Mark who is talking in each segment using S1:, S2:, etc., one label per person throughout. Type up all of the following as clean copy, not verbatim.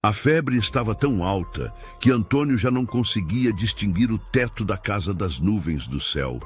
S1: A febre estava tão alta que Antônio já não conseguia distinguir o teto da casa das nuvens do céu.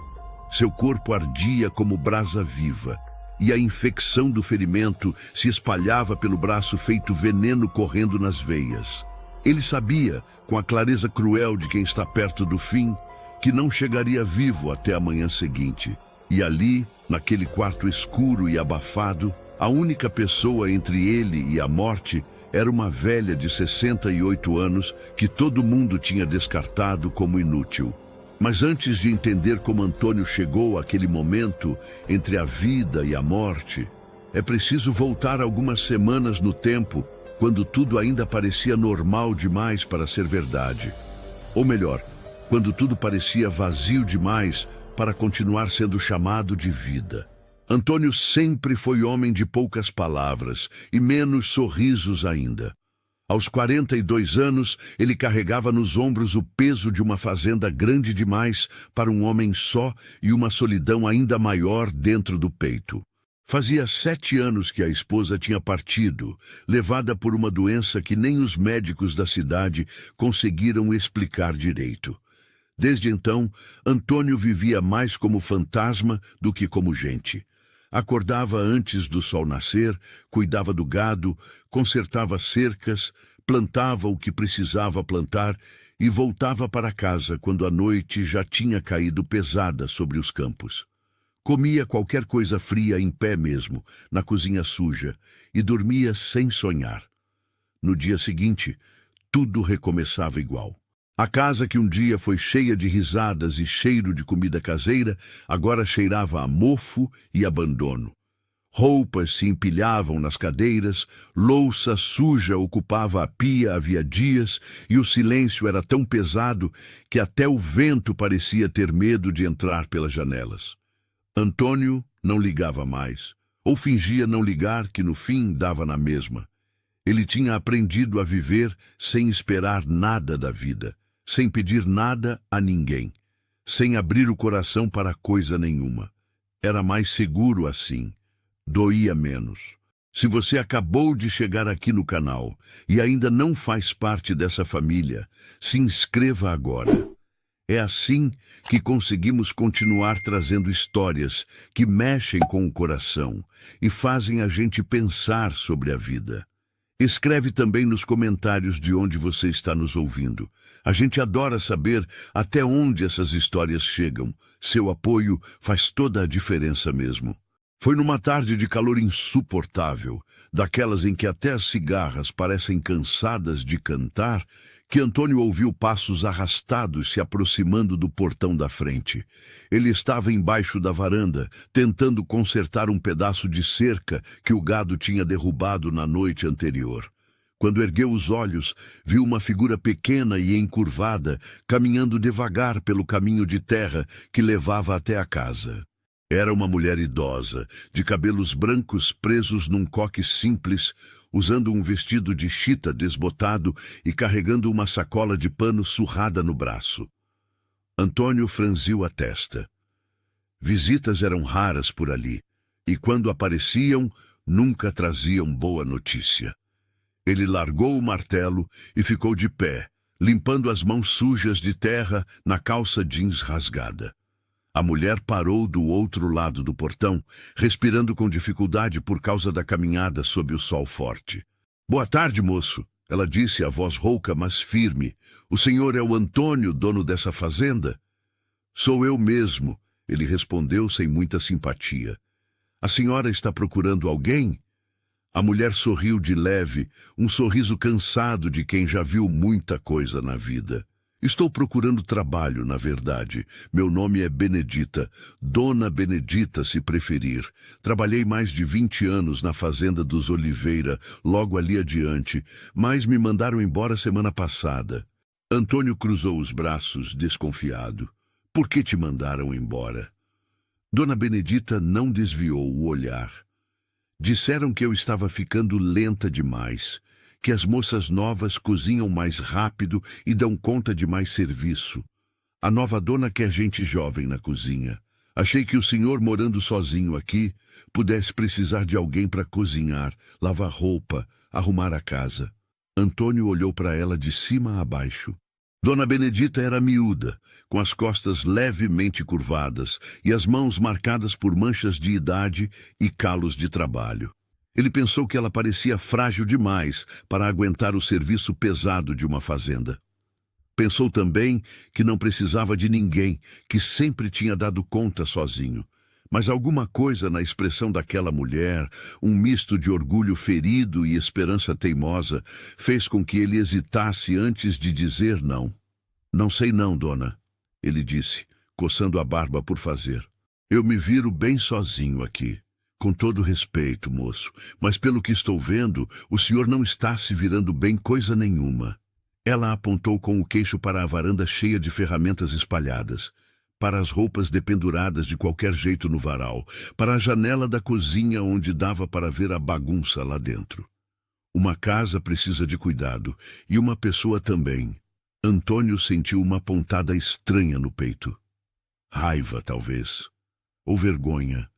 S1: Seu corpo ardia como brasa viva, e a infecção do ferimento se espalhava pelo braço feito veneno correndo nas veias. Ele sabia, com a clareza cruel de quem está perto do fim, que não chegaria vivo até a manhã seguinte. E ali, naquele quarto escuro e abafado, a única pessoa entre ele e a morte era uma velha de 68 anos que todo mundo tinha descartado como inútil. Mas antes de entender como Antônio chegou àquele momento entre a vida e a morte, é preciso voltar algumas semanas no tempo, quando tudo ainda parecia normal demais para ser verdade. Ou melhor, quando tudo parecia vazio demais para continuar sendo chamado de vida. Antônio sempre foi homem de poucas palavras e menos sorrisos ainda. Aos 42 anos, ele carregava nos ombros o peso de uma fazenda grande demais para um homem só e uma solidão ainda maior dentro do peito. Fazia 7 anos que a esposa tinha partido, levada por uma doença que nem os médicos da cidade conseguiram explicar direito. Desde então, Antônio vivia mais como fantasma do que como gente. Acordava antes do sol nascer, cuidava do gado, consertava cercas, plantava o que precisava plantar e voltava para casa quando a noite já tinha caído pesada sobre os campos. Comia qualquer coisa fria em pé mesmo, na cozinha suja, e dormia sem sonhar. No dia seguinte, tudo recomeçava igual. A casa que um dia foi cheia de risadas e cheiro de comida caseira, agora cheirava a mofo e abandono. Roupas se empilhavam nas cadeiras, louça suja ocupava a pia havia dias, e o silêncio era tão pesado que até o vento parecia ter medo de entrar pelas janelas. Antônio não ligava mais, ou fingia não ligar, que no fim dava na mesma. Ele tinha aprendido a viver sem esperar nada da vida, sem pedir nada a ninguém, sem abrir o coração para coisa nenhuma. Era mais seguro assim, doía menos. Se você acabou de chegar aqui no canal e ainda não faz parte dessa família, se inscreva agora. É assim que conseguimos continuar trazendo histórias que mexem com o coração e fazem a gente pensar sobre a vida. Escreve também nos comentários de onde você está nos ouvindo. A gente adora saber até onde essas histórias chegam. Seu apoio faz toda a diferença mesmo. Foi numa tarde de calor insuportável, daquelas em que até as cigarras parecem cansadas de cantar, que Antônio ouviu passos arrastados se aproximando do portão da frente. Ele estava embaixo da varanda, tentando consertar um pedaço de cerca que o gado tinha derrubado na noite anterior. Quando ergueu os olhos, viu uma figura pequena e encurvada, caminhando devagar pelo caminho de terra que levava até a casa. Era uma mulher idosa, de cabelos brancos presos num coque simples, usando um vestido de chita desbotado e carregando uma sacola de pano surrada no braço. Antônio franziu a testa. Visitas eram raras por ali, e quando apareciam, nunca traziam boa notícia. Ele largou o martelo e ficou de pé, limpando as mãos sujas de terra na calça jeans rasgada. A mulher parou do outro lado do portão, respirando com dificuldade por causa da caminhada sob o sol forte. "Boa tarde, moço", ela disse, a voz rouca, mas firme. "O senhor é o Antônio, dono dessa fazenda?" "Sou eu mesmo", ele respondeu sem muita simpatia. "A senhora está procurando alguém?" A mulher sorriu de leve, um sorriso cansado de quem já viu muita coisa na vida. "Estou procurando trabalho, na verdade. Meu nome é Benedita, Dona Benedita, se preferir. Trabalhei mais de 20 anos na fazenda dos Oliveira, logo ali adiante, mas me mandaram embora semana passada." Antônio cruzou os braços, desconfiado. "Por que te mandaram embora?" Dona Benedita não desviou o olhar. "Disseram que eu estava ficando lenta demais, que as moças novas cozinham mais rápido e dão conta de mais serviço. A nova dona quer gente jovem na cozinha. Achei que o senhor, morando sozinho aqui, pudesse precisar de alguém para cozinhar, lavar roupa, arrumar a casa." Antônio olhou para ela de cima a baixo. Dona Benedita era miúda, com as costas levemente curvadas e as mãos marcadas por manchas de idade e calos de trabalho. Ele pensou que ela parecia frágil demais para aguentar o serviço pesado de uma fazenda. Pensou também que não precisava de ninguém, que sempre tinha dado conta sozinho. Mas alguma coisa na expressão daquela mulher, um misto de orgulho ferido e esperança teimosa, fez com que ele hesitasse antes de dizer não. Não sei não, dona, ele disse, coçando a barba por fazer. Eu me viro bem sozinho aqui. Com todo respeito, moço, mas pelo que estou vendo, o senhor não está se virando bem coisa nenhuma. Ela apontou com o queixo para a varanda cheia de ferramentas espalhadas, para as roupas dependuradas de qualquer jeito no varal, para a janela da cozinha onde dava para ver a bagunça lá dentro. Uma casa precisa de cuidado, e uma pessoa também. Antônio sentiu uma pontada estranha no peito. Raiva, talvez. Ou vergonha.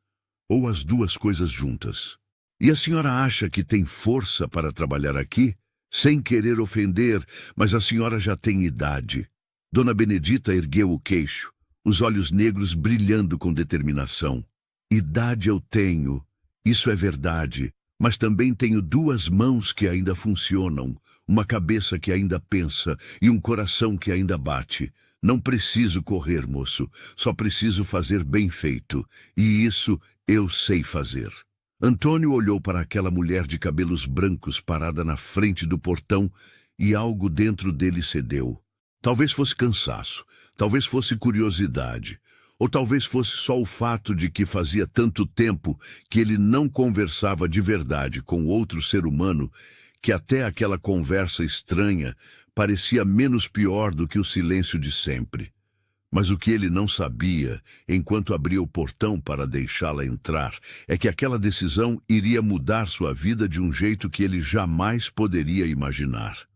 S1: Ou as duas coisas juntas. E a senhora acha que tem força para trabalhar aqui? Sem querer ofender, mas a senhora já tem idade. Dona Benedita ergueu o queixo, os olhos negros brilhando com determinação. Idade eu tenho, isso é verdade, mas também tenho duas mãos que ainda funcionam, uma cabeça que ainda pensa e um coração que ainda bate. Não preciso correr, moço, só preciso fazer bem feito, e isso eu sei fazer. Antônio olhou para aquela mulher de cabelos brancos parada na frente do portão e algo dentro dele cedeu. Talvez fosse cansaço, talvez fosse curiosidade, ou talvez fosse só o fato de que fazia tanto tempo que ele não conversava de verdade com outro ser humano que até aquela conversa estranha parecia menos pior do que o silêncio de sempre. Mas o que ele não sabia, enquanto abria o portão para deixá-la entrar, é que aquela decisão iria mudar sua vida de um jeito que ele jamais poderia imaginar.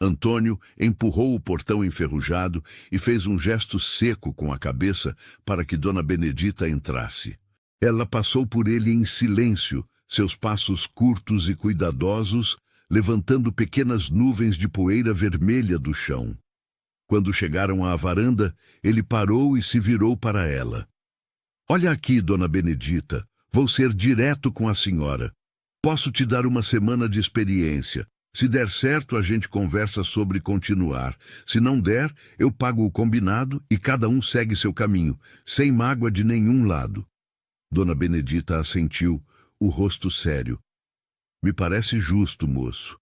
S1: Antônio empurrou o portão enferrujado e fez um gesto seco com a cabeça para que Dona Benedita entrasse. Ela passou por ele em silêncio, seus passos curtos e cuidadosos, levantando pequenas nuvens de poeira vermelha do chão. Quando chegaram à varanda, ele parou e se virou para ela. Olha aqui, Dona Benedita, vou ser direto com a senhora. Posso te dar uma semana de experiência. Se der certo, a gente conversa sobre continuar. Se não der, eu pago o combinado e cada um segue seu caminho, sem mágoa de nenhum lado. Dona Benedita assentiu, o rosto sério. Me parece justo, moço.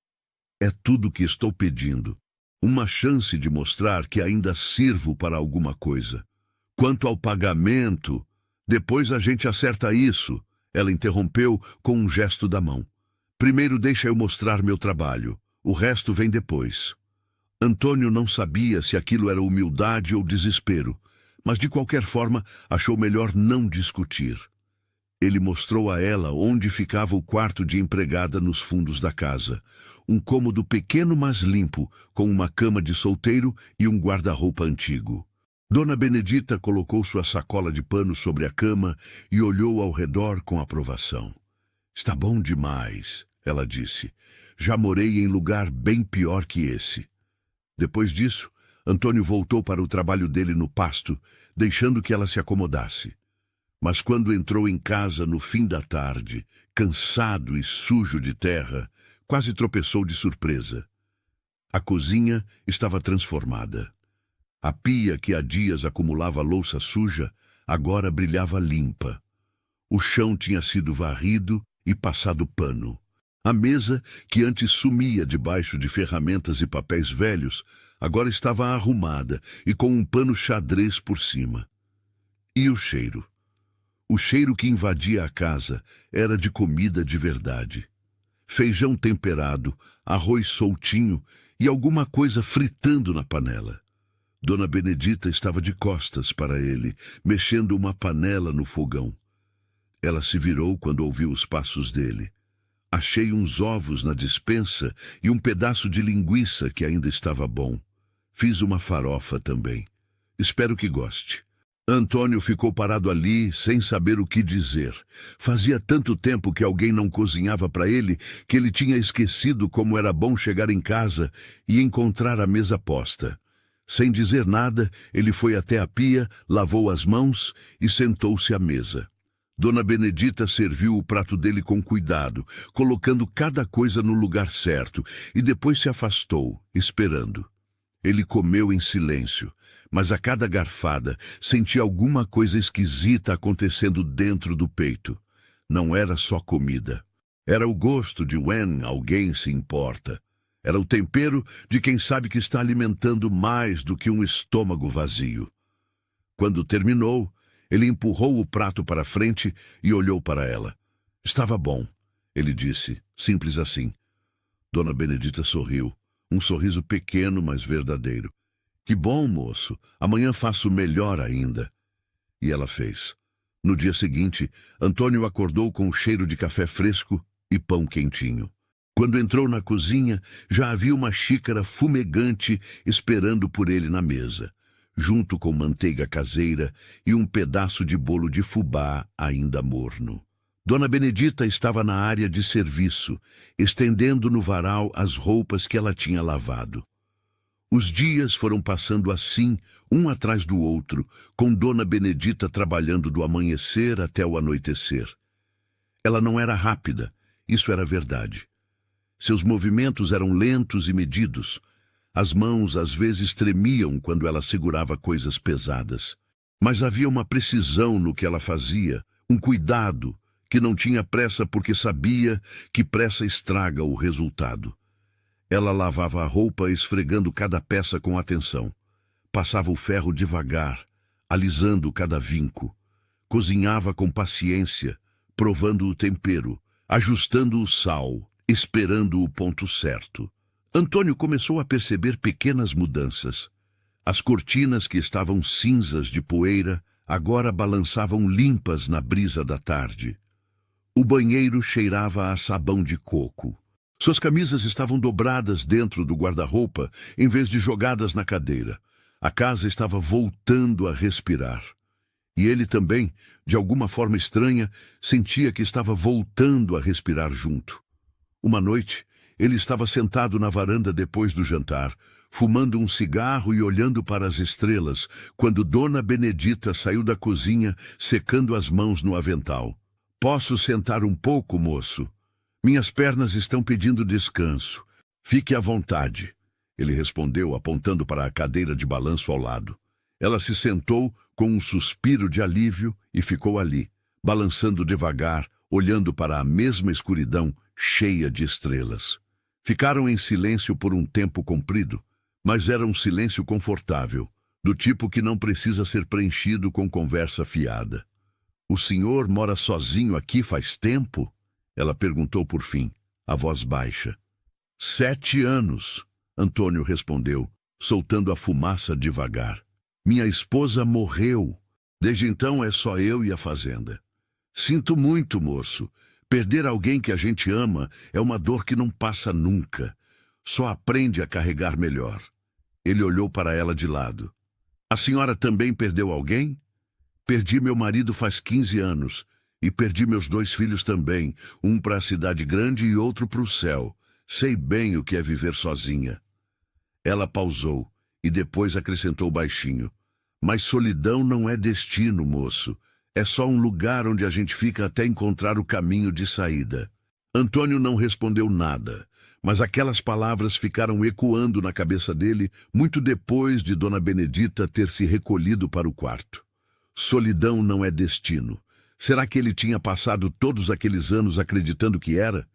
S1: É tudo o que estou pedindo. Uma chance de mostrar que ainda sirvo para alguma coisa. Quanto ao pagamento, depois a gente acerta isso, ela interrompeu com um gesto da mão. Primeiro deixa eu mostrar meu trabalho, o resto vem depois. Antônio não sabia se aquilo era humildade ou desespero, mas de qualquer forma achou melhor não discutir. Ele mostrou a ela onde ficava o quarto de empregada nos fundos da casa. Um cômodo pequeno, mas limpo, com uma cama de solteiro e um guarda-roupa antigo. Dona Benedita colocou sua sacola de pano sobre a cama e olhou ao redor com aprovação. Está bom demais, ela disse. Já morei em lugar bem pior que esse. Depois disso, Antônio voltou para o trabalho dele no pasto, deixando que ela se acomodasse. Mas quando entrou em casa no fim da tarde, cansado e sujo de terra, quase tropeçou de surpresa. A cozinha estava transformada. A pia que há dias acumulava louça suja, agora brilhava limpa. O chão tinha sido varrido e passado pano. A mesa, que antes sumia debaixo de ferramentas e papéis velhos, agora estava arrumada e com um pano xadrez por cima. E o cheiro? O cheiro que invadia a casa era de comida de verdade. Feijão temperado, arroz soltinho e alguma coisa fritando na panela. Dona Benedita estava de costas para ele, mexendo uma panela no fogão. Ela se virou quando ouviu os passos dele. Achei uns ovos na despensa e um pedaço de linguiça que ainda estava bom. Fiz uma farofa também. Espero que goste. Antônio ficou parado ali, sem saber o que dizer. Fazia tanto tempo que alguém não cozinhava para ele que ele tinha esquecido como era bom chegar em casa e encontrar a mesa posta. Sem dizer nada, ele foi até a pia, lavou as mãos e sentou-se à mesa. Dona Benedita serviu o prato dele com cuidado, colocando cada coisa no lugar certo, e depois se afastou, esperando. Ele comeu em silêncio, mas a cada garfada sentia alguma coisa esquisita acontecendo dentro do peito. Não era só comida. Era o gosto de when alguém se importa. Era o tempero de quem sabe que está alimentando mais do que um estômago vazio. Quando terminou, ele empurrou o prato para frente e olhou para ela. Estava bom, ele disse, simples assim. Dona Benedita sorriu, um sorriso pequeno, mas verdadeiro. Que bom, moço, amanhã faço melhor ainda. E ela fez. No dia seguinte, Antônio acordou com o cheiro de café fresco e pão quentinho. Quando entrou na cozinha, já havia uma xícara fumegante esperando por ele na mesa, junto com manteiga caseira e um pedaço de bolo de fubá ainda morno. Dona Benedita estava na área de serviço, estendendo no varal as roupas que ela tinha lavado. Os dias foram passando assim, um atrás do outro, com Dona Benedita trabalhando do amanhecer até o anoitecer. Ela não era rápida, isso era verdade. Seus movimentos eram lentos e medidos. As mãos às vezes tremiam quando ela segurava coisas pesadas. Mas havia uma precisão no que ela fazia, um cuidado, que não tinha pressa porque sabia que pressa estraga o resultado. Ela lavava a roupa esfregando cada peça com atenção. Passava o ferro devagar, alisando cada vinco. Cozinhava com paciência, provando o tempero, ajustando o sal, esperando o ponto certo. Antônio começou a perceber pequenas mudanças. As cortinas que estavam cinzas de poeira agora balançavam limpas na brisa da tarde. O banheiro cheirava a sabão de coco. Suas camisas estavam dobradas dentro do guarda-roupa em vez de jogadas na cadeira. A casa estava voltando a respirar. E ele também, de alguma forma estranha, sentia que estava voltando a respirar junto. Uma noite, ele estava sentado na varanda depois do jantar, fumando um cigarro e olhando para as estrelas, quando Dona Benedita saiu da cozinha, secando as mãos no avental. "Posso sentar um pouco, moço? Minhas pernas estão pedindo descanso. Fique à vontade", ele respondeu, apontando para a cadeira de balanço ao lado. Ela se sentou com um suspiro de alívio e ficou ali, balançando devagar, olhando para a mesma escuridão cheia de estrelas. Ficaram em silêncio por um tempo comprido, mas era um silêncio confortável, do tipo que não precisa ser preenchido com conversa fiada. "O senhor mora sozinho aqui faz tempo?" Ela perguntou por fim, a voz baixa. 7 anos, Antônio respondeu, soltando a fumaça devagar. "Minha esposa morreu. Desde então é só eu e a fazenda." "Sinto muito, moço. Perder alguém que a gente ama é uma dor que não passa nunca. Só aprende a carregar melhor." Ele olhou para ela de lado. "A senhora também perdeu alguém?" "Perdi meu marido faz 15 anos. E perdi meus 2 filhos também, um para a cidade grande e outro para o céu. Sei bem o que é viver sozinha." Ela pausou e depois acrescentou baixinho. "Mas solidão não é destino, moço. É só um lugar onde a gente fica até encontrar o caminho de saída." Antônio não respondeu nada, mas aquelas palavras ficaram ecoando na cabeça dele muito depois de Dona Benedita ter se recolhido para o quarto. Solidão não é destino. Será que ele tinha passado todos aqueles anos acreditando que era?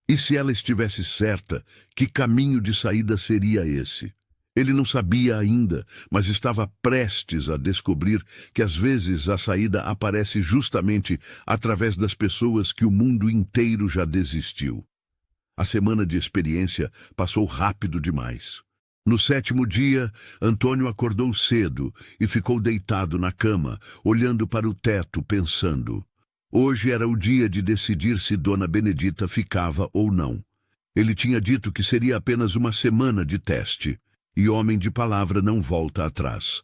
S1: E se ela estivesse certa, que caminho de saída seria esse? Ele não sabia ainda, mas estava prestes a descobrir que às vezes a saída aparece justamente através das pessoas que o mundo inteiro já desistiu. A semana de experiência passou rápido demais. No 7º dia, Antônio acordou cedo e ficou deitado na cama, olhando para o teto, pensando. Hoje era o dia de decidir se Dona Benedita ficava ou não. Ele tinha dito que seria apenas uma semana de teste, e homem de palavra não volta atrás.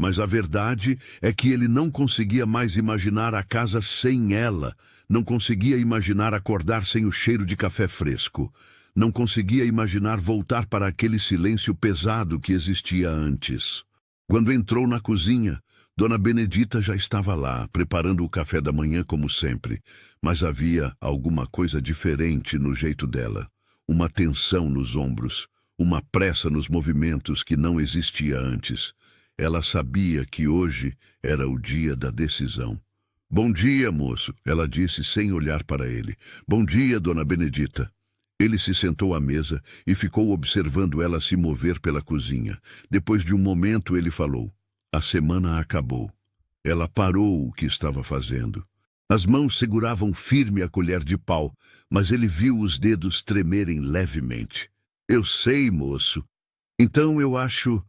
S1: Mas a verdade é que ele não conseguia mais imaginar a casa sem ela, não conseguia imaginar acordar sem o cheiro de café fresco, não conseguia imaginar voltar para aquele silêncio pesado que existia antes. Quando entrou na cozinha, Dona Benedita já estava lá, preparando o café da manhã como sempre, mas havia alguma coisa diferente no jeito dela, uma tensão nos ombros, uma pressa nos movimentos que não existia antes. Ela sabia que hoje era o dia da decisão. "Bom dia, moço", ela disse sem olhar para ele. "Bom dia, Dona Benedita." Ele se sentou à mesa e ficou observando ela se mover pela cozinha. Depois de um momento, ele falou: "A semana acabou." Ela parou o que estava fazendo. As mãos seguravam firme a colher de pau, mas ele viu os dedos tremerem levemente. "Eu sei, moço. Então eu acho..."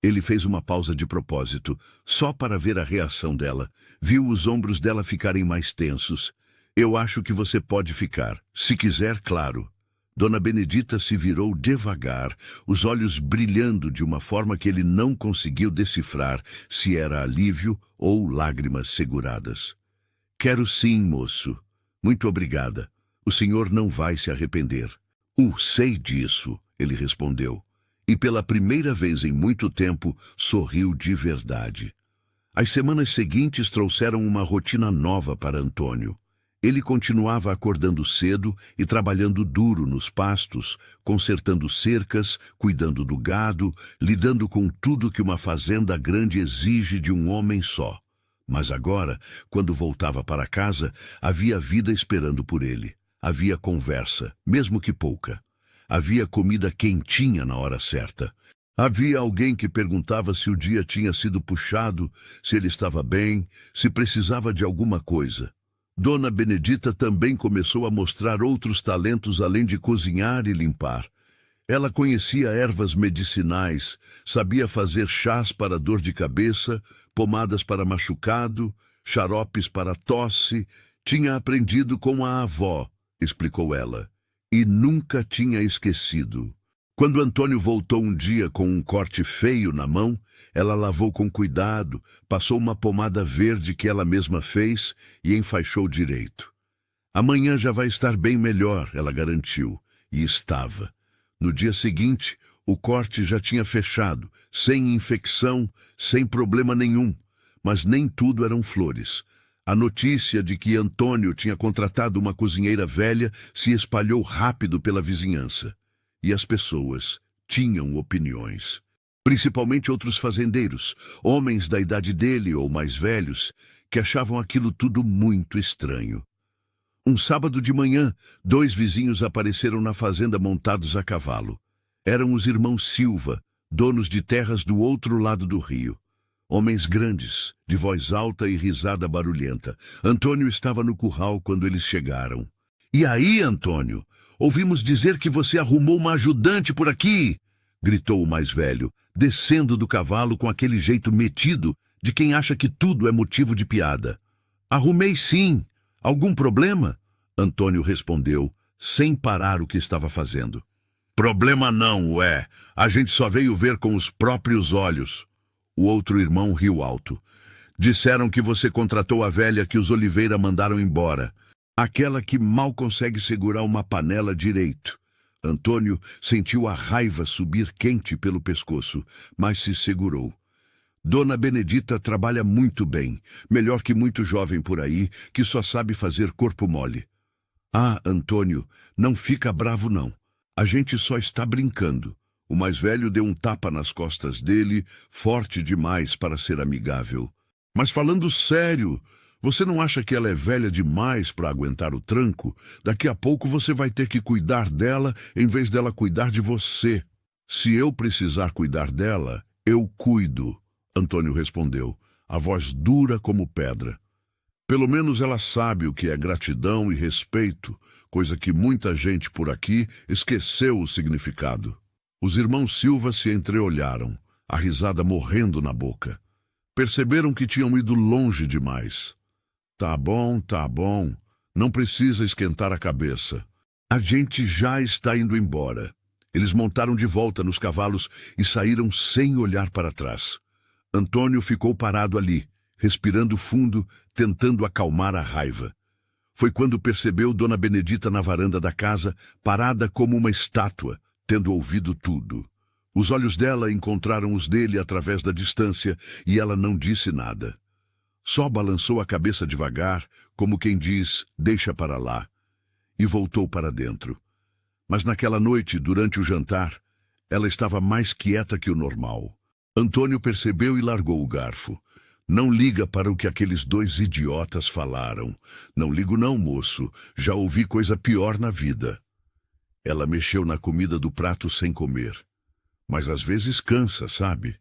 S1: Ele fez uma pausa de propósito, só para ver a reação dela. Viu os ombros dela ficarem mais tensos. "Eu acho que você pode ficar, se quiser, claro." Dona Benedita se virou devagar, os olhos brilhando de uma forma que ele não conseguiu decifrar se era alívio ou lágrimas seguradas. "Quero sim, moço. Muito obrigada. O senhor não vai se arrepender." Sei disso", ele respondeu. E pela primeira vez em muito tempo, sorriu de verdade. As semanas seguintes trouxeram uma rotina nova para Antônio. Ele continuava acordando cedo e trabalhando duro nos pastos, consertando cercas, cuidando do gado, lidando com tudo que uma fazenda grande exige de um homem só. Mas agora, quando voltava para casa, havia vida esperando por ele. Havia conversa, mesmo que pouca. Havia comida quentinha na hora certa. Havia alguém que perguntava se o dia tinha sido puxado, se ele estava bem, se precisava de alguma coisa. Dona Benedita também começou a mostrar outros talentos além de cozinhar e limpar. Ela conhecia ervas medicinais, sabia fazer chás para dor de cabeça, pomadas para machucado, xaropes para tosse. Tinha aprendido com a avó, explicou ela, e nunca tinha esquecido. Quando Antônio voltou um dia com um corte feio na mão, ela lavou com cuidado, passou uma pomada verde que ela mesma fez e enfaixou direito. "Amanhã já vai estar bem melhor", ela garantiu, e estava. No dia seguinte, o corte já tinha fechado, sem infecção, sem problema nenhum. Mas nem tudo eram flores. A notícia de que Antônio tinha contratado uma cozinheira velha se espalhou rápido pela vizinhança. E as pessoas tinham opiniões. Principalmente outros fazendeiros, homens da idade dele ou mais velhos, que achavam aquilo tudo muito estranho. Um sábado de manhã, 2 vizinhos apareceram na fazenda montados a cavalo. Eram os irmãos Silva, donos de terras do outro lado do rio. Homens grandes, de voz alta e risada barulhenta. Antônio estava no curral quando eles chegaram. "E aí, Antônio? Ouvimos dizer que você arrumou uma ajudante por aqui!" gritou o mais velho, descendo do cavalo com aquele jeito metido de quem acha que tudo é motivo de piada. "Arrumei sim. Algum problema?" Antônio respondeu, sem parar o que estava fazendo. "Problema não, ué. A gente só veio ver com os próprios olhos." O outro irmão riu alto. "Disseram que você contratou a velha que os Oliveira mandaram embora. Aquela que mal consegue segurar uma panela direito." Antônio sentiu a raiva subir quente pelo pescoço, mas se segurou. "Dona Benedita trabalha muito bem, melhor que muito jovem por aí, que só sabe fazer corpo mole." "Ah, Antônio, não fica bravo não. A gente só está brincando." O mais velho deu um tapa nas costas dele, forte demais para ser amigável. "Mas falando sério, você não acha que ela é velha demais para aguentar o tranco? Daqui a pouco você vai ter que cuidar dela em vez dela cuidar de você." "Se eu precisar cuidar dela, eu cuido", Antônio respondeu, a voz dura como pedra. "Pelo menos ela sabe o que é gratidão e respeito, coisa que muita gente por aqui esqueceu o significado." Os irmãos Silva se entreolharam, a risada morrendo na boca. Perceberam que tinham ido longe demais. Tá bom, não precisa esquentar a cabeça. A gente já está indo embora." Eles montaram de volta nos cavalos e saíram sem olhar para trás. Antônio ficou parado ali, respirando fundo, tentando acalmar a raiva. Foi quando percebeu Dona Benedita na varanda da casa, parada como uma estátua, tendo ouvido tudo. Os olhos dela encontraram os dele através da distância e ela não disse nada. Só balançou a cabeça devagar, como quem diz, deixa para lá, e voltou para dentro. Mas naquela noite, durante o jantar, ela estava mais quieta que o normal. Antônio percebeu e largou o garfo. Não liga para o que aqueles dois idiotas falaram. Não ligo não, moço. Já ouvi coisa pior na vida. Ela mexeu na comida do prato sem comer. Mas às vezes cansa, sabe?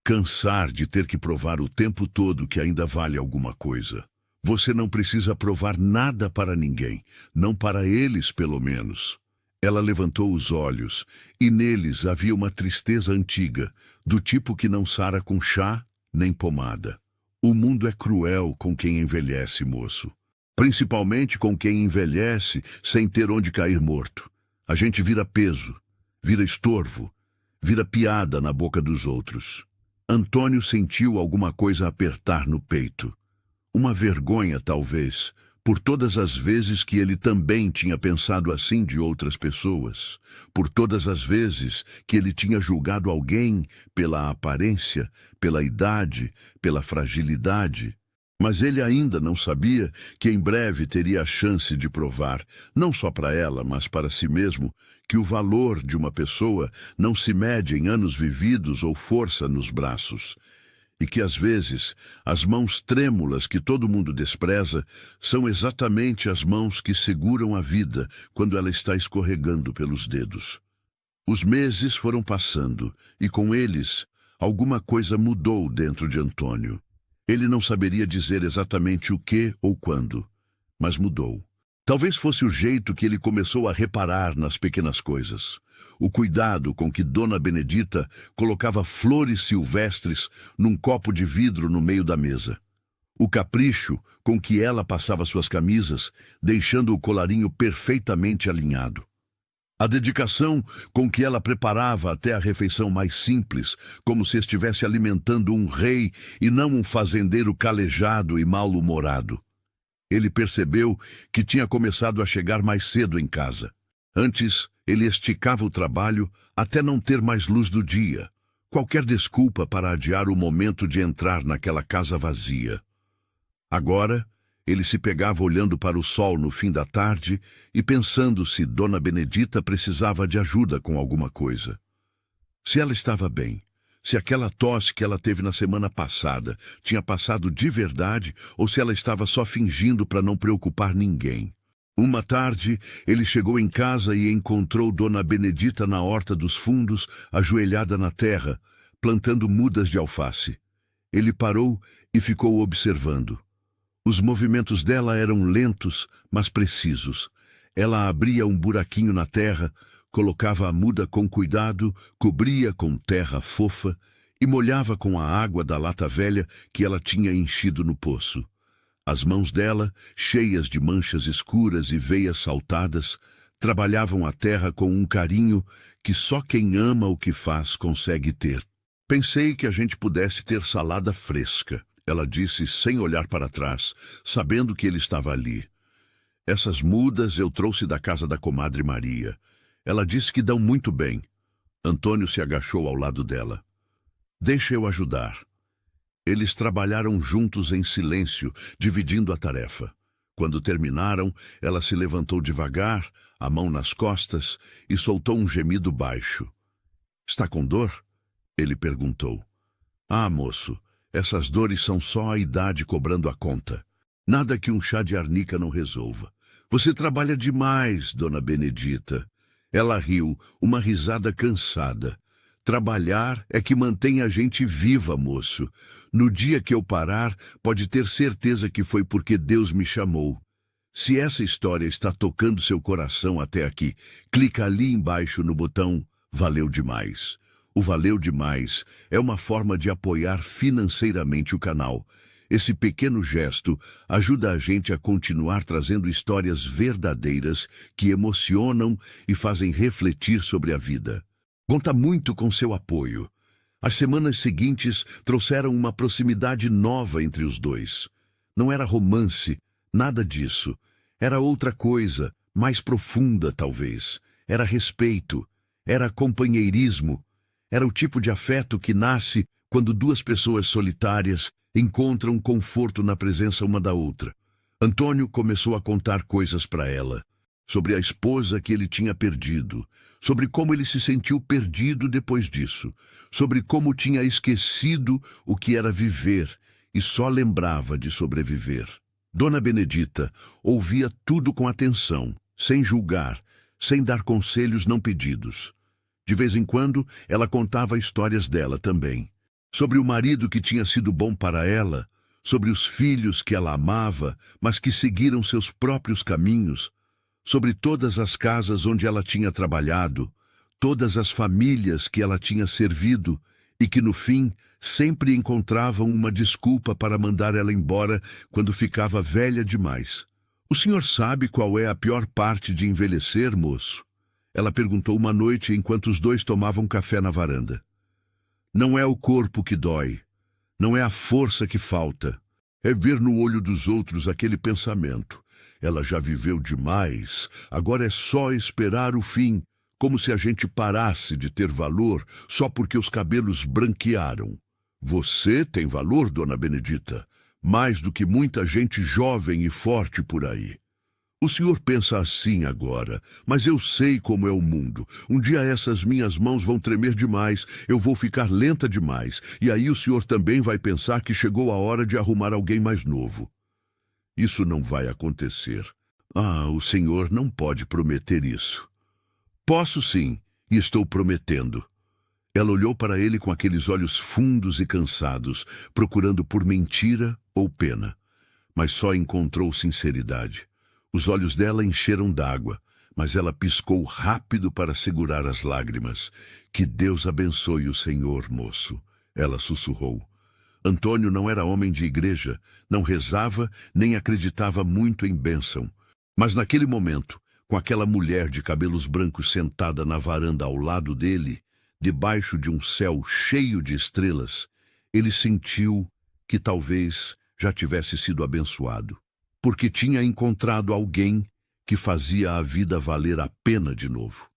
S1: Cansar de ter que provar o tempo todo que ainda vale alguma coisa. Você não precisa provar nada para ninguém. Não para eles, pelo menos. Ela levantou os olhos, e neles havia uma tristeza antiga, do tipo que não sara com chá nem pomada. O mundo é cruel com quem envelhece, moço. Principalmente com quem envelhece sem ter onde cair morto. A gente vira peso, vira estorvo, vira piada na boca dos outros. Antônio sentiu alguma coisa apertar no peito. Uma vergonha, talvez, por todas as vezes que ele também tinha pensado assim de outras pessoas, por todas as vezes que ele tinha julgado alguém pela aparência, pela idade, pela fragilidade. Mas ele ainda não sabia que em breve teria a chance de provar, não só para ela, mas para si mesmo, que o valor de uma pessoa não se mede em anos vividos ou força nos braços. E que, às vezes, as mãos trêmulas que todo mundo despreza são exatamente as mãos que seguram a vida quando ela está escorregando pelos dedos. Os meses foram passando e, com eles, alguma coisa mudou dentro de Antônio. Ele não saberia dizer exatamente o que ou quando, mas mudou. Talvez fosse o jeito que ele começou a reparar nas pequenas coisas. O cuidado com que Dona Benedita colocava flores silvestres num copo de vidro no meio da mesa. O capricho com que ela passava suas camisas, deixando o colarinho perfeitamente alinhado. A dedicação com que ela preparava até a refeição mais simples, como se estivesse alimentando um rei e não um fazendeiro calejado e mal-humorado. Ele percebeu que tinha começado a chegar mais cedo em casa. Antes, ele esticava o trabalho até não ter mais luz do dia. Qualquer desculpa para adiar o momento de entrar naquela casa vazia. Agora, ele se pegava olhando para o sol no fim da tarde e pensando se Dona Benedita precisava de ajuda com alguma coisa. Se ela estava bem, se aquela tosse que ela teve na semana passada tinha passado de verdade ou se ela estava só fingindo para não preocupar ninguém. Uma tarde, ele chegou em casa e encontrou Dona Benedita na horta dos fundos, ajoelhada na terra, plantando mudas de alface. Ele parou e ficou observando. Os movimentos dela eram lentos, mas precisos. Ela abria um buraquinho na terra, colocava a muda com cuidado, cobria com terra fofa e molhava com a água da lata velha que ela tinha enchido no poço. As mãos dela, cheias de manchas escuras e veias saltadas, trabalhavam a terra com um carinho que só quem ama o que faz consegue ter. Pensei que a gente pudesse ter salada fresca, ela disse sem olhar para trás, sabendo que ele estava ali. Essas mudas eu trouxe da casa da comadre Maria. Ela disse que dão muito bem. Antônio se agachou ao lado dela. Deixa eu ajudar. Eles trabalharam juntos em silêncio, dividindo a tarefa. Quando terminaram, ela se levantou devagar, a mão nas costas, e soltou um gemido baixo. Está com dor? Ele perguntou. Ah, moço, essas dores são só a idade cobrando a conta. Nada que um chá de arnica não resolva. Você trabalha demais, Dona Benedita. Ela riu, uma risada cansada. Trabalhar é que mantém a gente viva, moço. No dia que eu parar, pode ter certeza que foi porque Deus me chamou. Se essa história está tocando seu coração até aqui, clica ali embaixo no botão Valeu Demais. O Valeu Demais é uma forma de apoiar financeiramente o canal. Esse pequeno gesto ajuda a gente a continuar trazendo histórias verdadeiras que emocionam e fazem refletir sobre a vida. Conta muito com seu apoio. As semanas seguintes trouxeram uma proximidade nova entre os dois. Não era romance, nada disso. Era outra coisa, mais profunda talvez. Era respeito, era companheirismo. Era o tipo de afeto que nasce quando duas pessoas solitárias encontram conforto na presença uma da outra. Antônio começou a contar coisas para ela, sobre a esposa que ele tinha perdido, sobre como ele se sentiu perdido depois disso, sobre como tinha esquecido o que era viver e só lembrava de sobreviver. Dona Benedita ouvia tudo com atenção, sem julgar, sem dar conselhos não pedidos. De vez em quando, ela contava histórias dela também. Sobre o marido que tinha sido bom para ela, sobre os filhos que ela amava, mas que seguiram seus próprios caminhos, sobre todas as casas onde ela tinha trabalhado, todas as famílias que ela tinha servido e que, no fim, sempre encontravam uma desculpa para mandar ela embora quando ficava velha demais. "O senhor sabe qual é a pior parte de envelhecer, moço?" Ela perguntou uma noite enquanto os dois tomavam café na varanda. "Não é o corpo que dói, não é a força que falta. É ver no olho dos outros aquele pensamento. Ela já viveu demais, agora é só esperar o fim, como se a gente parasse de ter valor só porque os cabelos branquearam. Você tem valor, Dona Benedita, mais do que muita gente jovem e forte por aí. O senhor pensa assim agora, mas eu sei como é o mundo. Um dia essas minhas mãos vão tremer demais, eu vou ficar lenta demais, e aí o senhor também vai pensar que chegou a hora de arrumar alguém mais novo. Isso não vai acontecer. Ah, o senhor não pode prometer isso." "Posso sim, e estou prometendo." Ela olhou para ele com aqueles olhos fundos e cansados, procurando por mentira ou pena, mas só encontrou sinceridade. Os olhos dela encheram d'água, mas ela piscou rápido para segurar as lágrimas. "Que Deus abençoe o senhor, moço," ela sussurrou. Antônio não era homem de igreja, não rezava nem acreditava muito em bênção. Mas naquele momento, com aquela mulher de cabelos brancos sentada na varanda ao lado dele, debaixo de um céu cheio de estrelas, ele sentiu que talvez já tivesse sido abençoado, porque tinha encontrado alguém que fazia a vida valer a pena de novo.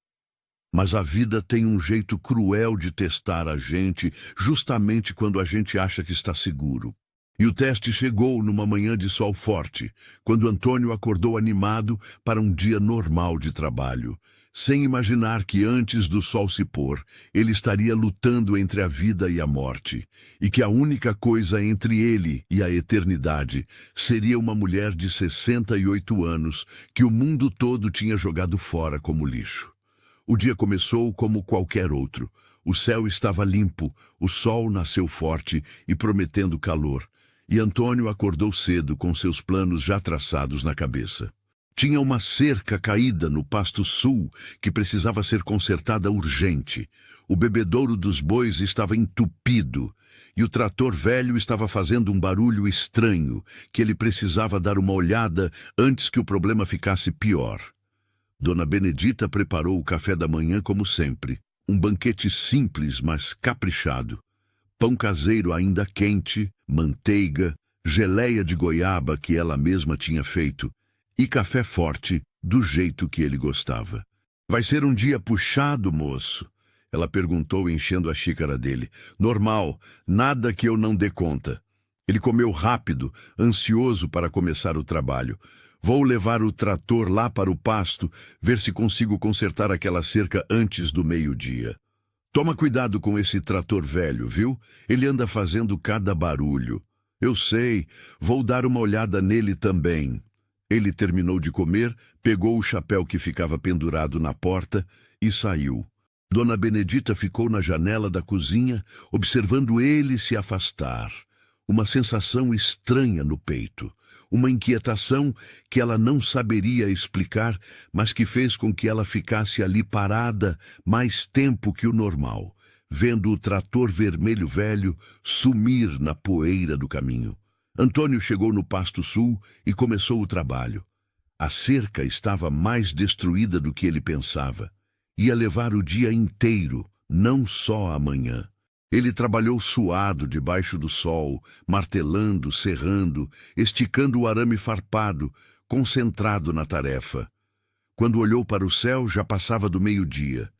S1: Mas a vida tem um jeito cruel de testar a gente, justamente quando a gente acha que está seguro. E o teste chegou numa manhã de sol forte, quando Antônio acordou animado para um dia normal de trabalho, sem imaginar que antes do sol se pôr, ele estaria lutando entre a vida e a morte, e que a única coisa entre ele e a eternidade seria uma mulher de 68 anos que o mundo todo tinha jogado fora como lixo. O dia começou como qualquer outro. O céu estava limpo, o sol nasceu forte e prometendo calor, e Antônio acordou cedo com seus planos já traçados na cabeça. Tinha uma cerca caída no pasto sul que precisava ser consertada urgente. O bebedouro dos bois estava entupido e o trator velho estava fazendo um barulho estranho que ele precisava dar uma olhada antes que o problema ficasse pior. Dona Benedita preparou o café da manhã como sempre. Um banquete simples, mas caprichado. Pão caseiro ainda quente, manteiga, geleia de goiaba que ela mesma tinha feito e café forte, do jeito que ele gostava. "Vai ser um dia puxado, moço?" ela perguntou, enchendo a xícara dele. "Normal, nada que eu não dê conta." Ele comeu rápido, ansioso para começar o trabalho. "Vou levar o trator lá para o pasto, ver se consigo consertar aquela cerca antes do meio-dia. Toma cuidado com esse trator velho, viu? Ele anda fazendo cada barulho." "Eu sei, vou dar uma olhada nele também." Ele terminou de comer, pegou o chapéu que ficava pendurado na porta e saiu. Dona Benedita ficou na janela da cozinha, observando ele se afastar. Uma sensação estranha no peito. Uma inquietação que ela não saberia explicar, mas que fez com que ela ficasse ali parada mais tempo que o normal, vendo o trator vermelho velho sumir na poeira do caminho. Antônio chegou no pasto sul e começou o trabalho. A cerca estava mais destruída do que ele pensava. Ia levar o dia inteiro, não só amanhã. Ele trabalhou suado debaixo do sol, martelando, serrando, esticando o arame farpado, concentrado na tarefa. Quando olhou para o céu, já passava do meio-dia.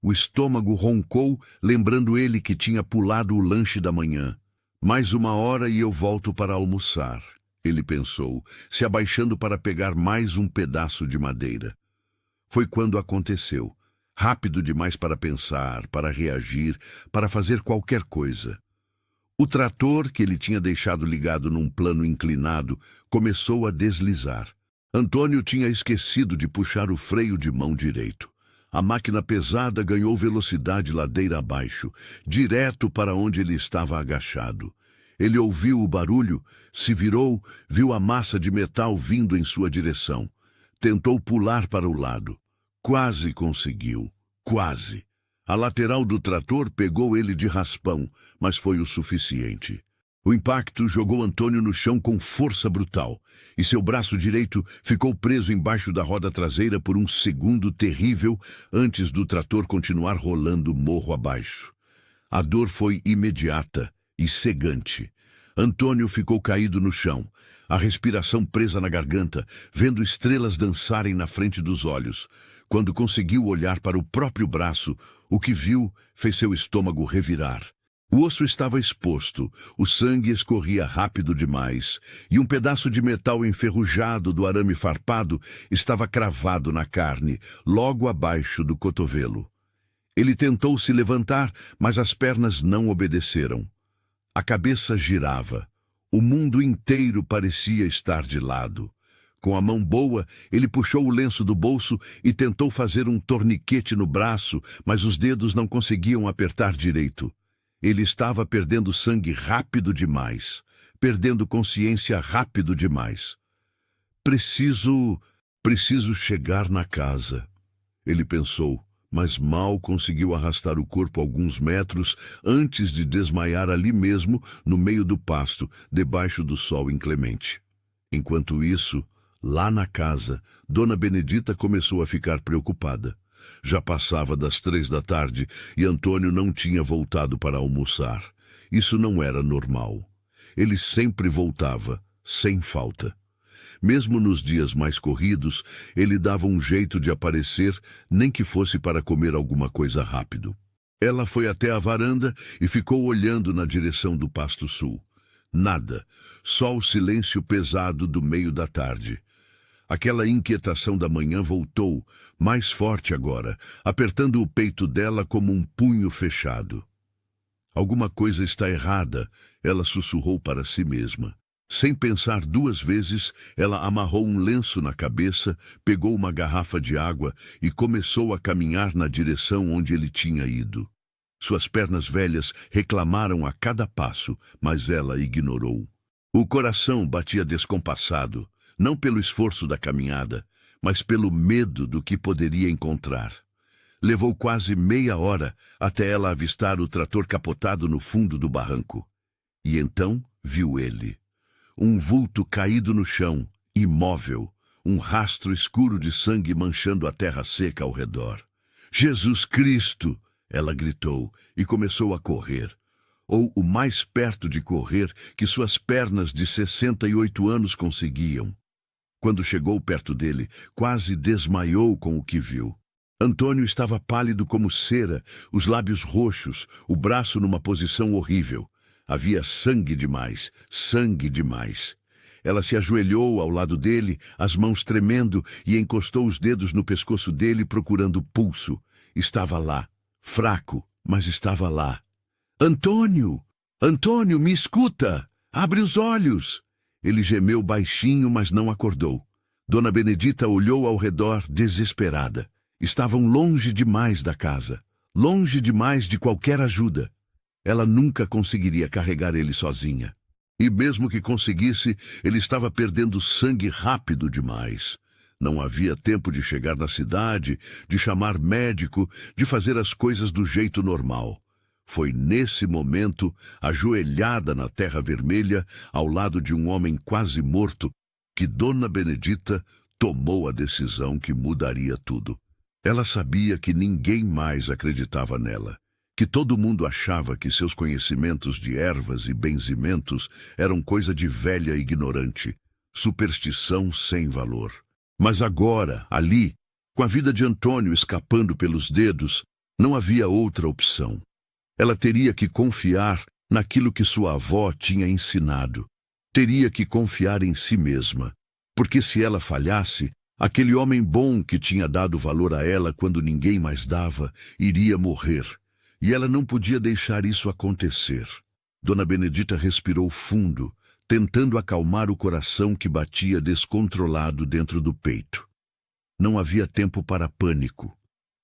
S1: O estômago roncou, lembrando ele que tinha pulado o lanche da manhã. Mais 1 hora e eu volto para almoçar, ele pensou, se abaixando para pegar mais um pedaço de madeira. Foi quando aconteceu. Rápido demais para pensar, para reagir, para fazer qualquer coisa. O trator, que ele tinha deixado ligado num plano inclinado, começou a deslizar. Antônio tinha esquecido de puxar o freio de mão direito. A máquina pesada ganhou velocidade ladeira abaixo, direto para onde ele estava agachado. Ele ouviu o barulho, se virou, viu a massa de metal vindo em sua direção. Tentou pular para o lado. Quase conseguiu. Quase. A lateral do trator pegou ele de raspão, mas foi o suficiente. O impacto jogou Antônio no chão com força brutal, e seu braço direito ficou preso embaixo da roda traseira por um segundo terrível antes do trator continuar rolando morro abaixo. A dor foi imediata e cegante. Antônio ficou caído no chão, a respiração presa na garganta, vendo estrelas dançarem na frente dos olhos. Quando conseguiu olhar para o próprio braço, o que viu fez seu estômago revirar. O osso estava exposto, o sangue escorria rápido demais, e um pedaço de metal enferrujado do arame farpado estava cravado na carne, logo abaixo do cotovelo. Ele tentou se levantar, mas as pernas não obedeceram. A cabeça girava. O mundo inteiro parecia estar de lado. Com a mão boa, ele puxou o lenço do bolso e tentou fazer um torniquete no braço, mas os dedos não conseguiam apertar direito. Ele estava perdendo sangue rápido demais, perdendo consciência rápido demais. Preciso chegar na casa, ele pensou, mas mal conseguiu arrastar o corpo alguns metros antes de desmaiar ali mesmo, no meio do pasto, debaixo do sol inclemente. Enquanto isso, lá na casa, Dona Benedita começou a ficar preocupada. Já passava das 3 da tarde e Antônio não tinha voltado para almoçar. Isso não era normal. Ele sempre voltava, sem falta. Mesmo nos dias mais corridos, ele dava um jeito de aparecer, nem que fosse para comer alguma coisa rápido. Ela foi até a varanda e ficou olhando na direção do Pasto Sul. Nada, só o silêncio pesado do meio da tarde. Aquela inquietação da manhã voltou, mais forte agora, apertando o peito dela como um punho fechado. Alguma coisa está errada, ela sussurrou para si mesma. Sem pensar 2 vezes, ela amarrou um lenço na cabeça, pegou uma garrafa de água e começou a caminhar na direção onde ele tinha ido. Suas pernas velhas reclamaram a cada passo, mas ela ignorou. O coração batia descompassado. Não pelo esforço da caminhada, mas pelo medo do que poderia encontrar. Levou quase meia hora até ela avistar o trator capotado no fundo do barranco. E então viu ele. Um vulto caído no chão, imóvel, um rastro escuro de sangue manchando a terra seca ao redor. Jesus Cristo! Ela gritou e começou a correr. Ou o mais perto de correr que suas pernas de 68 anos conseguiam. Quando chegou perto dele, quase desmaiou com o que viu. Antônio estava pálido como cera, os lábios roxos, o braço numa posição horrível. Havia sangue demais, sangue demais. Ela se ajoelhou ao lado dele, as mãos tremendo, e encostou os dedos no pescoço dele procurando pulso. Estava lá, fraco, mas estava lá. Antônio! Antônio, me escuta! Abre os olhos! Ele gemeu baixinho, mas não acordou. Dona Benedita olhou ao redor, desesperada. Estavam longe demais da casa, longe demais de qualquer ajuda. Ela nunca conseguiria carregar ele sozinha. E mesmo que conseguisse, ele estava perdendo sangue rápido demais. Não havia tempo de chegar na cidade, de chamar médico, de fazer as coisas do jeito normal. Foi nesse momento, ajoelhada na terra vermelha, ao lado de um homem quase morto, que Dona Benedita tomou a decisão que mudaria tudo. Ela sabia que ninguém mais acreditava nela, que todo mundo achava que seus conhecimentos de ervas e benzimentos eram coisa de velha ignorante, superstição sem valor. Mas agora, ali, com a vida de Antônio escapando pelos dedos, não havia outra opção. Ela teria que confiar naquilo que sua avó tinha ensinado. Teria que confiar em si mesma, porque se ela falhasse, aquele homem bom que tinha dado valor a ela quando ninguém mais dava, iria morrer. E ela não podia deixar isso acontecer. Dona Benedita respirou fundo, tentando acalmar o coração que batia descontrolado dentro do peito. Não havia tempo para pânico.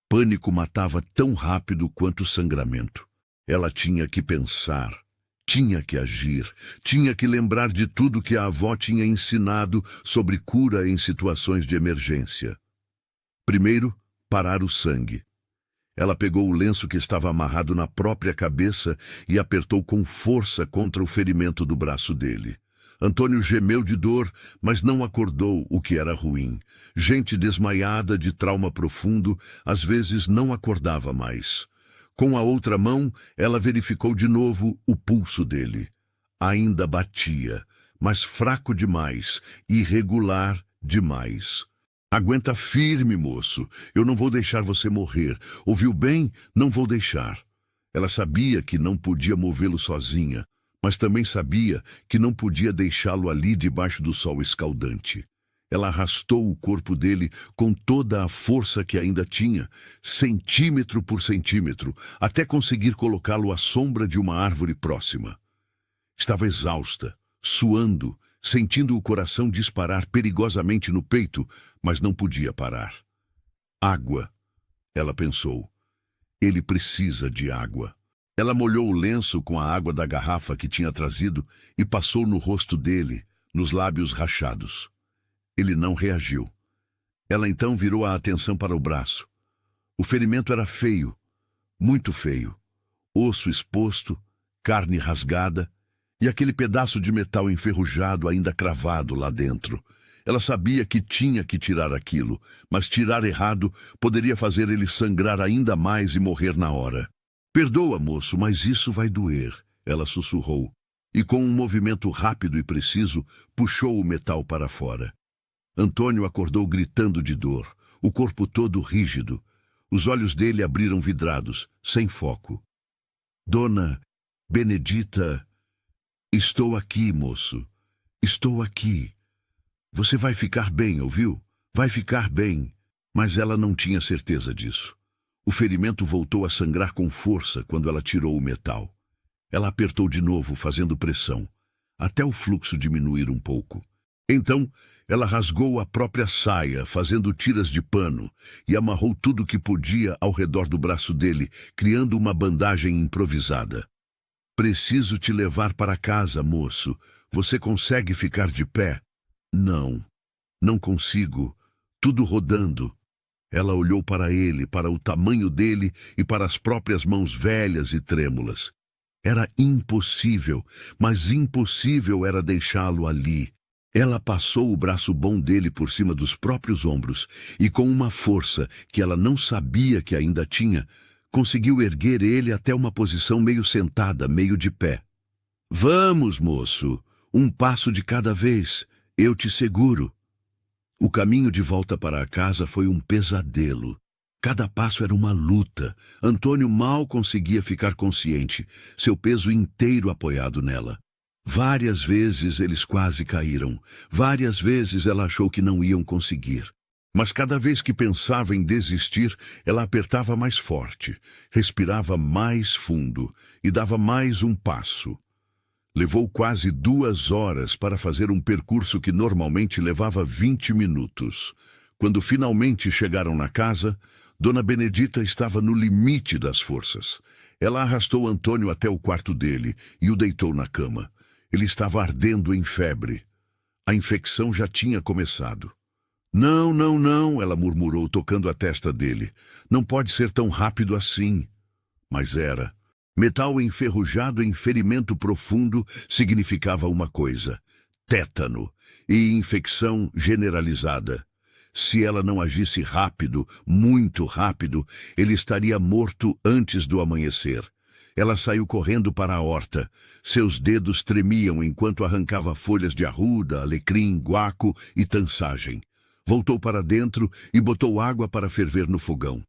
S1: Pânico matava tão rápido quanto o sangramento. Ela tinha que pensar, tinha que agir, tinha que lembrar de tudo que a avó tinha ensinado sobre cura em situações de emergência. Primeiro, parar o sangue. Ela pegou o lenço que estava amarrado na própria cabeça e apertou com força contra o ferimento do braço dele. Antônio gemeu de dor, mas não acordou, o que era ruim. Gente desmaiada de trauma profundo, às vezes não acordava mais. Com a outra mão, ela verificou de novo o pulso dele. Ainda batia, mas fraco demais, irregular demais. Aguenta firme, moço. Eu não vou deixar você morrer. Ouviu bem? Não vou deixar. Ela sabia que não podia movê-lo sozinha, mas também sabia que não podia deixá-lo ali debaixo do sol escaldante. Ela arrastou o corpo dele com toda a força que ainda tinha, centímetro por centímetro, até conseguir colocá-lo à sombra de uma árvore próxima. Estava exausta, suando, sentindo o coração disparar perigosamente no peito, mas não podia parar. Água, ela pensou. Ele precisa de água. Ela molhou o lenço com a água da garrafa que tinha trazido e passou no rosto dele, nos lábios rachados. Ele não reagiu. Ela então virou a atenção para o braço. O ferimento era feio, muito feio. Osso exposto, carne rasgada e aquele pedaço de metal enferrujado ainda cravado lá dentro. Ela sabia que tinha que tirar aquilo, mas tirar errado poderia fazer ele sangrar ainda mais e morrer na hora. Perdoa, moço, mas isso vai doer, ela sussurrou, e com um movimento rápido e preciso, puxou o metal para fora. Antônio acordou gritando de dor, o corpo todo rígido. Os olhos dele abriram vidrados, sem foco. Dona Benedita, estou aqui, moço. Estou aqui. Você vai ficar bem, ouviu? Vai ficar bem. Mas ela não tinha certeza disso. O ferimento voltou a sangrar com força quando ela tirou o metal. Ela apertou de novo, fazendo pressão, até o fluxo diminuir um pouco. Então, ela rasgou a própria saia, fazendo tiras de pano, e amarrou tudo o que podia ao redor do braço dele, criando uma bandagem improvisada. Preciso te levar para casa, moço. Você consegue ficar de pé? Não, não consigo. Tudo rodando. Ela olhou para ele, para o tamanho dele e para as próprias mãos velhas e trêmulas. Era impossível, mas impossível era deixá-lo ali. Ela passou o braço bom dele por cima dos próprios ombros e, com uma força que ela não sabia que ainda tinha, conseguiu erguer ele até uma posição meio sentada, meio de pé. Vamos, moço, um passo de cada vez, eu te seguro. O caminho de volta para a casa foi um pesadelo. Cada passo era uma luta. Antônio mal conseguia ficar consciente, seu peso inteiro apoiado nela. Várias vezes eles quase caíram. Várias vezes ela achou que não iam conseguir. Mas cada vez que pensava em desistir, ela apertava mais forte, respirava mais fundo e dava mais um passo. Levou quase 2 horas para fazer um percurso que normalmente levava 20 minutos. Quando finalmente chegaram na casa, Dona Benedita estava no limite das forças. Ela arrastou Antônio até o quarto dele e o deitou na cama. Ele estava ardendo em febre. A infecção já tinha começado. Não, não, não, ela murmurou, tocando a testa dele. Não pode ser tão rápido assim. Mas era. Metal enferrujado em ferimento profundo significava uma coisa: tétano e infecção generalizada. Se ela não agisse rápido, muito rápido, ele estaria morto antes do amanhecer. Ela saiu correndo para a horta. Seus dedos tremiam enquanto arrancava folhas de arruda, alecrim, guaco e tansagem. Voltou para dentro e botou água para ferver no fogão.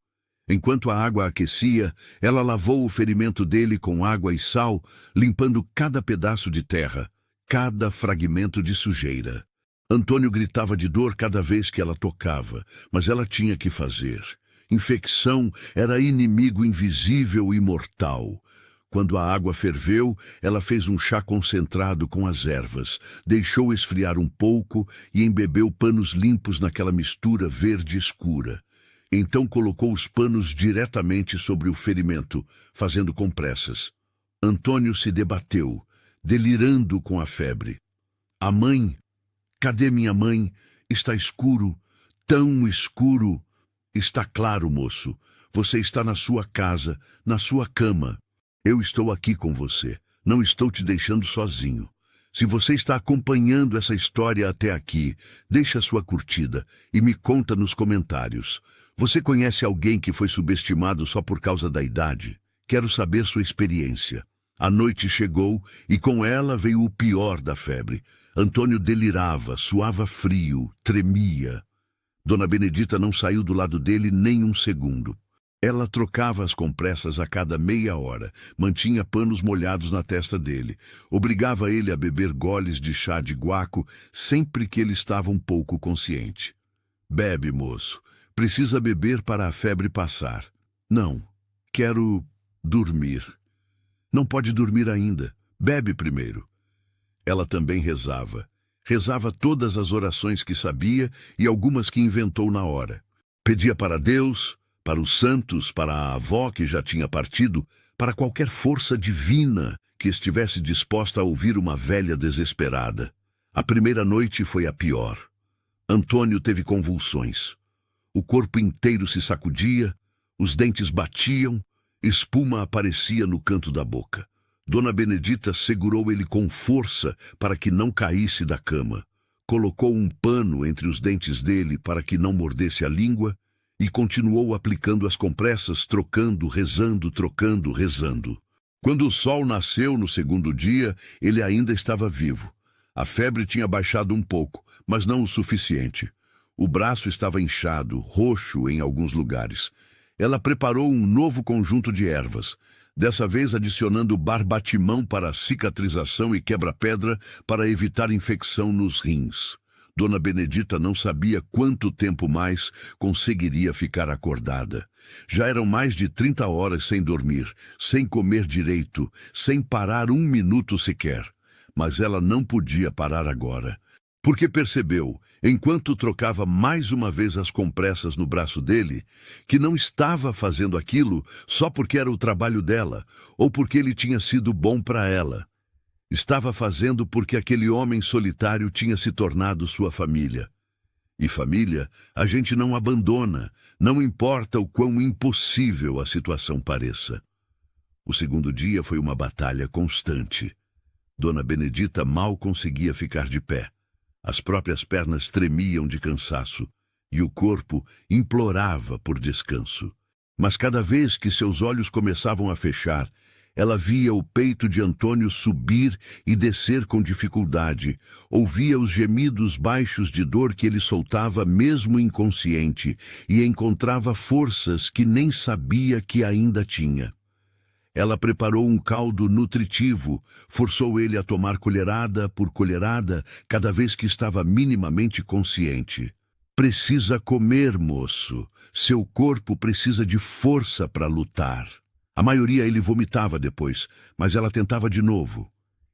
S1: Enquanto a água aquecia, ela lavou o ferimento dele com água e sal, limpando cada pedaço de terra, cada fragmento de sujeira. Antônio gritava de dor cada vez que ela tocava, mas ela tinha que fazer. Infecção era inimigo invisível e mortal. Quando a água ferveu, ela fez um chá concentrado com as ervas, deixou esfriar um pouco e embebeu panos limpos naquela mistura verde escura. Então colocou os panos diretamente sobre o ferimento, fazendo compressas. Antônio se debateu, delirando com a febre. A mãe... Cadê minha mãe? Está escuro, tão escuro. Está claro, moço. Você está na sua casa, na sua cama. Eu estou aqui com você. Não estou te deixando sozinho. Se você está acompanhando essa história até aqui, deixa sua curtida e me conta nos comentários. Você conhece alguém que foi subestimado só por causa da idade? Quero saber sua experiência. A noite chegou e com ela veio o pior da febre. Antônio delirava, suava frio, tremia. Dona Benedita não saiu do lado dele nem um segundo. Ela trocava as compressas a cada meia hora, mantinha panos molhados na testa dele, obrigava ele a beber goles de chá de guaco sempre que ele estava um pouco consciente. Bebe, moço. Precisa beber para a febre passar. Não, quero dormir. Não pode dormir ainda. Bebe primeiro. Ela também rezava. Rezava todas as orações que sabia e algumas que inventou na hora. Pedia para Deus, para os santos, para a avó que já tinha partido, para qualquer força divina que estivesse disposta a ouvir uma velha desesperada. A primeira noite foi a pior. Antônio teve convulsões. O corpo inteiro se sacudia, os dentes batiam, espuma aparecia no canto da boca. Dona Benedita segurou ele com força para que não caísse da cama. Colocou um pano entre os dentes dele para que não mordesse a língua e continuou aplicando as compressas, trocando, rezando, trocando, rezando. Quando o sol nasceu no segundo dia, ele ainda estava vivo. A febre tinha baixado um pouco, mas não o suficiente. O braço estava inchado, roxo em alguns lugares. Ela preparou um novo conjunto de ervas, dessa vez adicionando barbatimão para cicatrização e quebra-pedra para evitar infecção nos rins. Dona Benedita não sabia quanto tempo mais conseguiria ficar acordada. Já eram mais de 30 horas sem dormir, sem comer direito, sem parar um minuto sequer. Mas ela não podia parar agora. Porque percebeu, enquanto trocava mais uma vez as compressas no braço dele, que não estava fazendo aquilo só porque era o trabalho dela, ou porque ele tinha sido bom para ela. Estava fazendo porque aquele homem solitário tinha se tornado sua família. E família a gente não abandona, não importa o quão impossível a situação pareça. O segundo dia foi uma batalha constante. Dona Benedita mal conseguia ficar de pé. As próprias pernas tremiam de cansaço e o corpo implorava por descanso. Mas cada vez que seus olhos começavam a fechar, ela via o peito de Antônio subir e descer com dificuldade, ouvia os gemidos baixos de dor que ele soltava mesmo inconsciente e encontrava forças que nem sabia que ainda tinha. Ela preparou um caldo nutritivo, forçou ele a tomar colherada por colherada cada vez que estava minimamente consciente. Precisa comer, moço. Seu corpo precisa de força para lutar. A maioria ele vomitava depois, mas ela tentava de novo.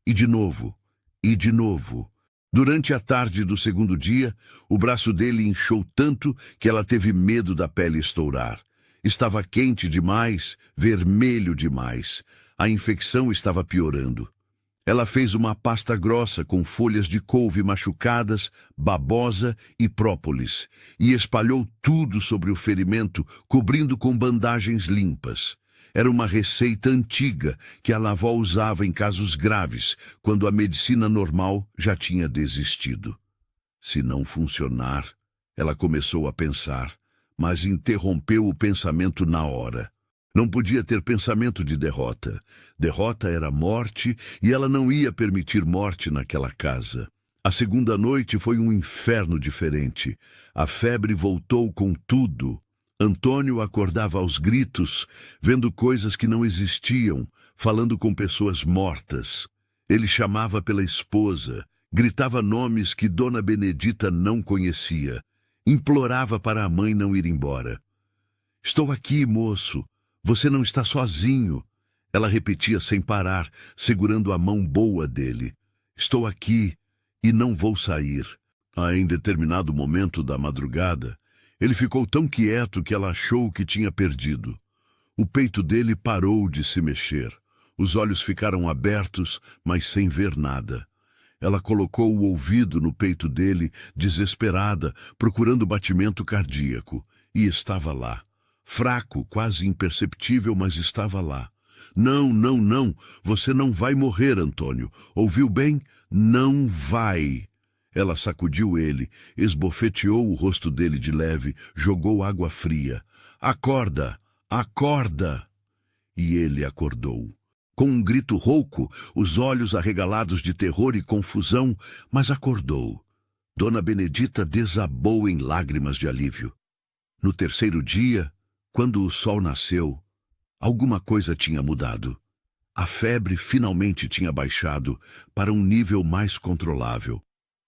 S1: E de novo. E de novo. Durante a tarde do segundo dia, o braço dele inchou tanto que ela teve medo da pele estourar. Estava quente demais, vermelho demais. A infecção estava piorando. Ela fez uma pasta grossa com folhas de couve machucadas, babosa e própolis, e espalhou tudo sobre o ferimento, cobrindo com bandagens limpas. Era uma receita antiga que a avó usava em casos graves, quando a medicina normal já tinha desistido. Se não funcionar, Ela começou a pensar, mas interrompeu o pensamento na hora. Não podia ter pensamento de derrota. Derrota era morte e ela não ia permitir morte naquela casa. A segunda noite foi um inferno diferente. A febre voltou com tudo. Antônio acordava aos gritos, vendo coisas que não existiam, falando com pessoas mortas. Ele chamava pela esposa, gritava nomes que Dona Benedita não conhecia. Implorava para a mãe não ir embora. "Estou aqui, moço. Você não está sozinho." Ela repetia sem parar, segurando a mão boa dele. "Estou aqui e não vou sair." Em determinado momento da madrugada, ele ficou tão quieto que ela achou que tinha perdido. O peito dele parou de se mexer. Os olhos ficaram abertos, mas sem ver nada. Ela colocou o ouvido no peito dele, desesperada, procurando batimento cardíaco. E estava lá. Fraco, quase imperceptível, mas estava lá. "Não, não, não. Você não vai morrer, Antônio. Ouviu bem? Não vai." Ela sacudiu ele, esbofeteou o rosto dele de leve, jogou água fria. "Acorda! Acorda!" E ele acordou. Com um grito rouco, os olhos arregalados de terror e confusão, mas acordou. Dona Benedita desabou em lágrimas de alívio. No terceiro dia, quando o sol nasceu, alguma coisa tinha mudado. A febre finalmente tinha baixado para um nível mais controlável.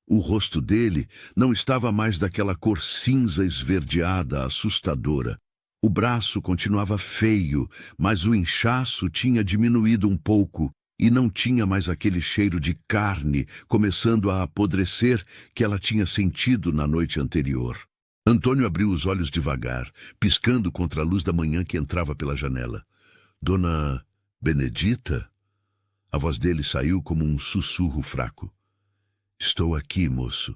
S1: O rosto dele não estava mais daquela cor cinza esverdeada assustadora. O braço continuava feio, mas o inchaço tinha diminuído um pouco e não tinha mais aquele cheiro de carne começando a apodrecer que ela tinha sentido na noite anterior. Antônio abriu os olhos devagar, piscando contra a luz da manhã que entrava pela janela. "Dona Benedita?" A voz dele saiu como um sussurro fraco. "Estou aqui, moço."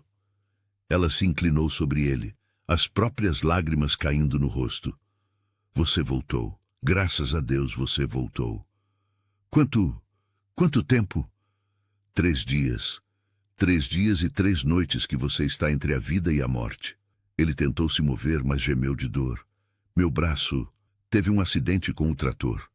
S1: Ela se inclinou sobre ele, as próprias lágrimas caindo no rosto. "Você voltou. Graças a Deus você voltou." Quanto tempo?" 3 dias. 3 dias e 3 noites que você está entre a vida e a morte." Ele tentou se mover, mas gemeu de dor. "Meu braço teve um acidente com o trator.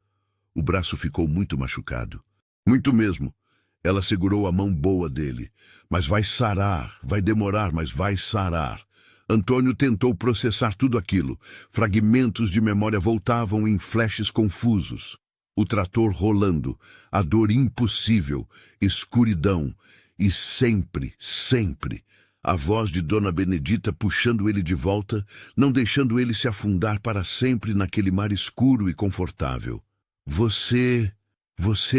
S1: O braço ficou muito machucado." "Muito mesmo." Ela segurou a mão boa dele. "Mas vai sarar. Vai demorar, mas vai sarar." Antônio tentou processar tudo aquilo. Fragmentos de memória voltavam em flashes confusos. O trator rolando, a dor impossível, escuridão e sempre, sempre, a voz de Dona Benedita puxando ele de volta, não deixando ele se afundar para sempre naquele mar escuro e confortável. Você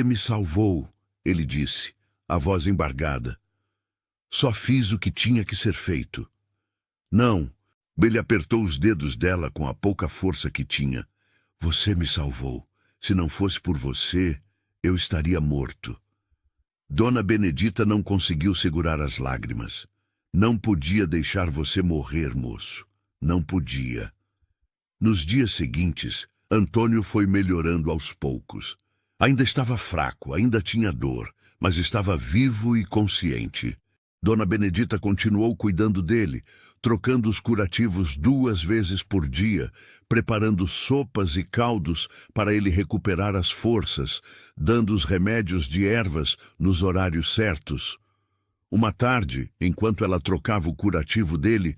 S1: me salvou," ele disse, a voz embargada. "Só fiz o que tinha que ser feito." "Não." Ele apertou os dedos dela com a pouca força que tinha. "Você me salvou. Se não fosse por você, eu estaria morto." Dona Benedita não conseguiu segurar as lágrimas. "Não podia deixar você morrer, moço. Não podia." Nos dias seguintes, Antônio foi melhorando aos poucos. Ainda estava fraco, ainda tinha dor, mas estava vivo e consciente. Dona Benedita continuou cuidando dele, trocando os curativos 2 vezes por dia, preparando sopas e caldos para ele recuperar as forças, dando os remédios de ervas nos horários certos. Uma tarde, enquanto ela trocava o curativo dele,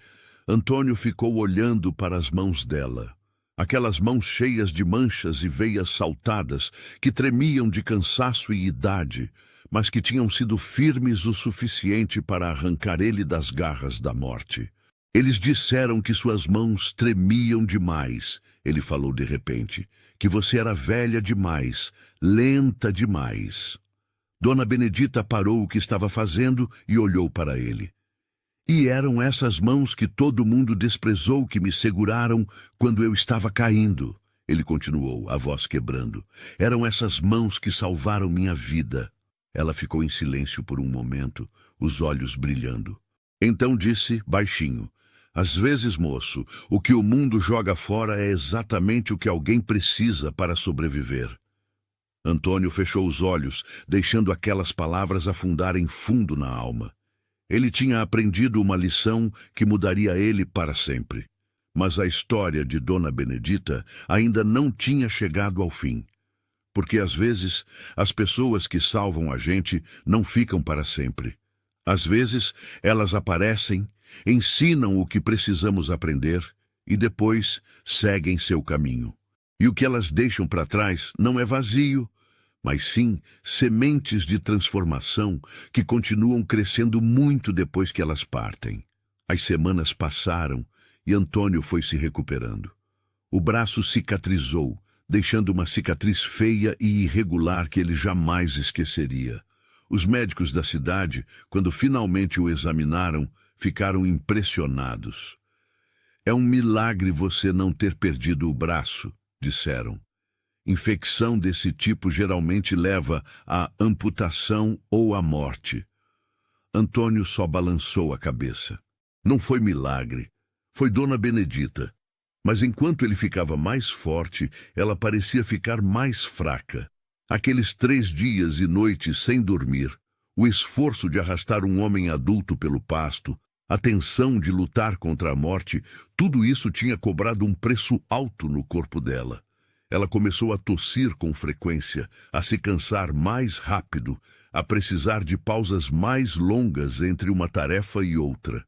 S1: Antônio ficou olhando para as mãos dela. Aquelas mãos cheias de manchas e veias saltadas, que tremiam de cansaço e idade, mas que tinham sido firmes o suficiente para arrancar ele das garras da morte. "Eles disseram que suas mãos tremiam demais," ele falou de repente, "que você era velha demais, lenta demais." Dona Benedita parou o que estava fazendo e olhou para ele. "E eram essas mãos que todo mundo desprezou que me seguraram quando eu estava caindo," ele continuou, a voz quebrando. "Eram essas mãos que salvaram minha vida." Ela ficou em silêncio por um momento, os olhos brilhando. Então disse, baixinho, "Às vezes, moço, o que o mundo joga fora é exatamente o que alguém precisa para sobreviver." Antônio fechou os olhos, deixando aquelas palavras afundarem fundo na alma. Ele tinha aprendido uma lição que mudaria ele para sempre. Mas a história de Dona Benedita ainda não tinha chegado ao fim. Porque às vezes as pessoas que salvam a gente não ficam para sempre. Às vezes elas aparecem, ensinam o que precisamos aprender e depois seguem seu caminho. E o que elas deixam para trás não é vazio, mas sim sementes de transformação que continuam crescendo muito depois que elas partem. As semanas passaram e Antônio foi se recuperando. O braço cicatrizou, deixando uma cicatriz feia e irregular que ele jamais esqueceria. Os médicos da cidade, quando finalmente o examinaram, ficaram impressionados. É um milagre você não ter perdido o braço, disseram. Infecção desse tipo geralmente leva à amputação ou à morte. Antônio só balançou a cabeça. Não foi milagre, foi Dona Benedita. Mas enquanto ele ficava mais forte, ela parecia ficar mais fraca. Aqueles 3 dias e noites sem dormir, o esforço de arrastar um homem adulto pelo pasto, a tensão de lutar contra a morte, tudo isso tinha cobrado um preço alto no corpo dela. Ela começou a tossir com frequência, a se cansar mais rápido, a precisar de pausas mais longas entre uma tarefa e outra.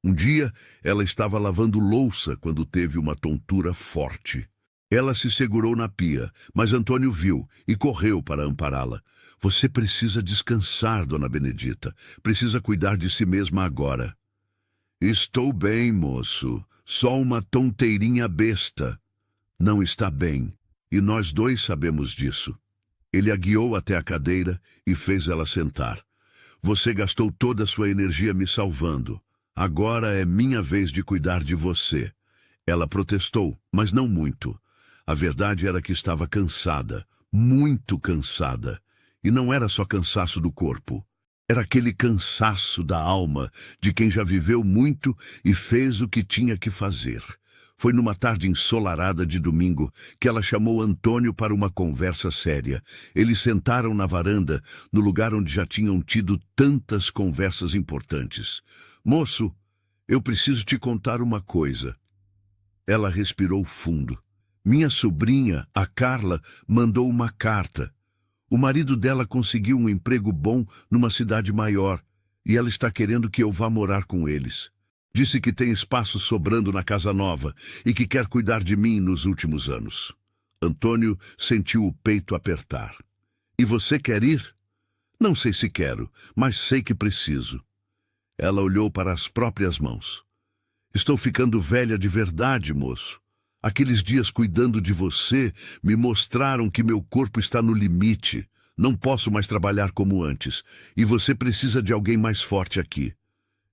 S1: Um dia, ela estava lavando louça quando teve uma tontura forte. Ela se segurou na pia, mas Antônio viu e correu para ampará-la. Você precisa descansar, Dona Benedita. Precisa cuidar de si mesma agora. Estou bem, moço. Só uma tonteirinha besta. Não está bem. E nós dois sabemos disso. Ele a guiou até a cadeira e fez ela sentar. Você gastou toda a sua energia me salvando. Agora é minha vez de cuidar de você. Ela protestou, mas não muito. A verdade era que estava cansada, muito cansada. E não era só cansaço do corpo. Era aquele cansaço da alma de quem já viveu muito e fez o que tinha que fazer. Foi numa tarde ensolarada de domingo que ela chamou Antônio para uma conversa séria. Eles sentaram na varanda, no lugar onde já tinham tido tantas conversas importantes. Moço, eu preciso te contar uma coisa. Ela respirou fundo. Minha sobrinha, a Carla, mandou uma carta. O marido dela conseguiu um emprego bom numa cidade maior e ela está querendo que eu vá morar com eles. Disse que tem espaço sobrando na casa nova e que quer cuidar de mim nos últimos anos. Antônio sentiu o peito apertar. E você quer ir? Não sei se quero, mas sei que preciso. Ela olhou para as próprias mãos. Estou ficando velha de verdade, moço. Aqueles dias cuidando de você me mostraram que meu corpo está no limite. Não posso mais trabalhar como antes. E você precisa de alguém mais forte aqui.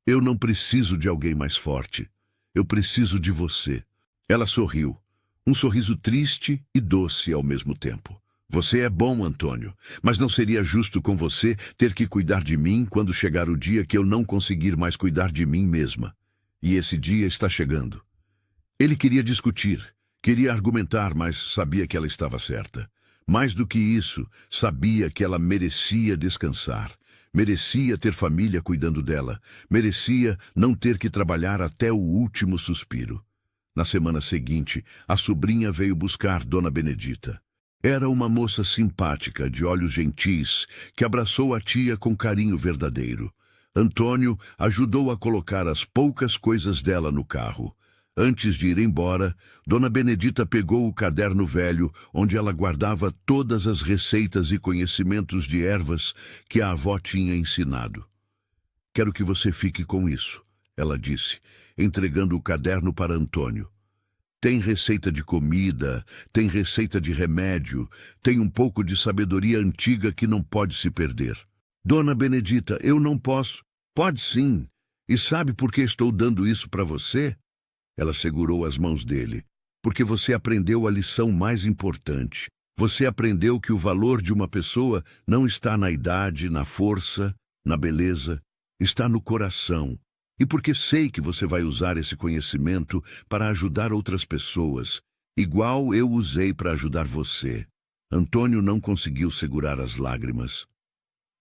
S1: Eu não preciso de alguém mais forte. Eu preciso de você. Ela sorriu. Um sorriso triste e doce ao mesmo tempo. Você é bom, Antônio, mas não seria justo com você ter que cuidar de mim quando chegar o dia que eu não conseguir mais cuidar de mim mesma. E esse dia está chegando. Ele queria discutir, queria argumentar, mas sabia que ela estava certa. Mais do que isso, sabia que ela merecia descansar. Merecia ter família cuidando dela. Merecia não ter que trabalhar até o último suspiro. Na semana seguinte, a sobrinha veio buscar Dona Benedita. Era uma moça simpática, de olhos gentis, que abraçou a tia com carinho verdadeiro. Antônio ajudou a colocar as poucas coisas dela no carro. Antes de ir embora, Dona Benedita pegou o caderno velho, onde ela guardava todas as receitas e conhecimentos de ervas que a avó tinha ensinado. Quero que você fique com isso, ela disse, entregando o caderno para Antônio. Tem receita de comida, tem receita de remédio, tem um pouco de sabedoria antiga que não pode se perder. Dona Benedita, eu não posso. Pode sim. E sabe por que estou dando isso para você? Ela segurou as mãos dele. Porque você aprendeu a lição mais importante. Você aprendeu que o valor de uma pessoa não está na idade, na força, na beleza, está no coração. E porque sei que você vai usar esse conhecimento para ajudar outras pessoas, igual eu usei para ajudar você. Antônio não conseguiu segurar as lágrimas.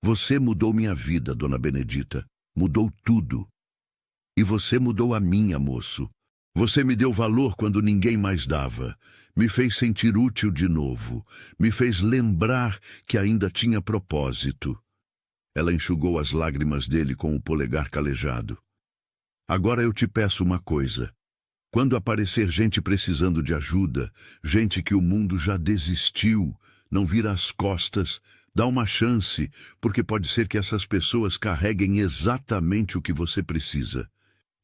S1: Você mudou minha vida, Dona Benedita. Mudou tudo. E você mudou a minha, moço. Você me deu valor quando ninguém mais dava. Me fez sentir útil de novo. Me fez lembrar que ainda tinha propósito. Ela enxugou as lágrimas dele com o polegar calejado. Agora eu te peço uma coisa. Quando aparecer gente precisando de ajuda, gente que o mundo já desistiu, não vira as costas, dá uma chance, porque pode ser que essas pessoas carreguem exatamente o que você precisa.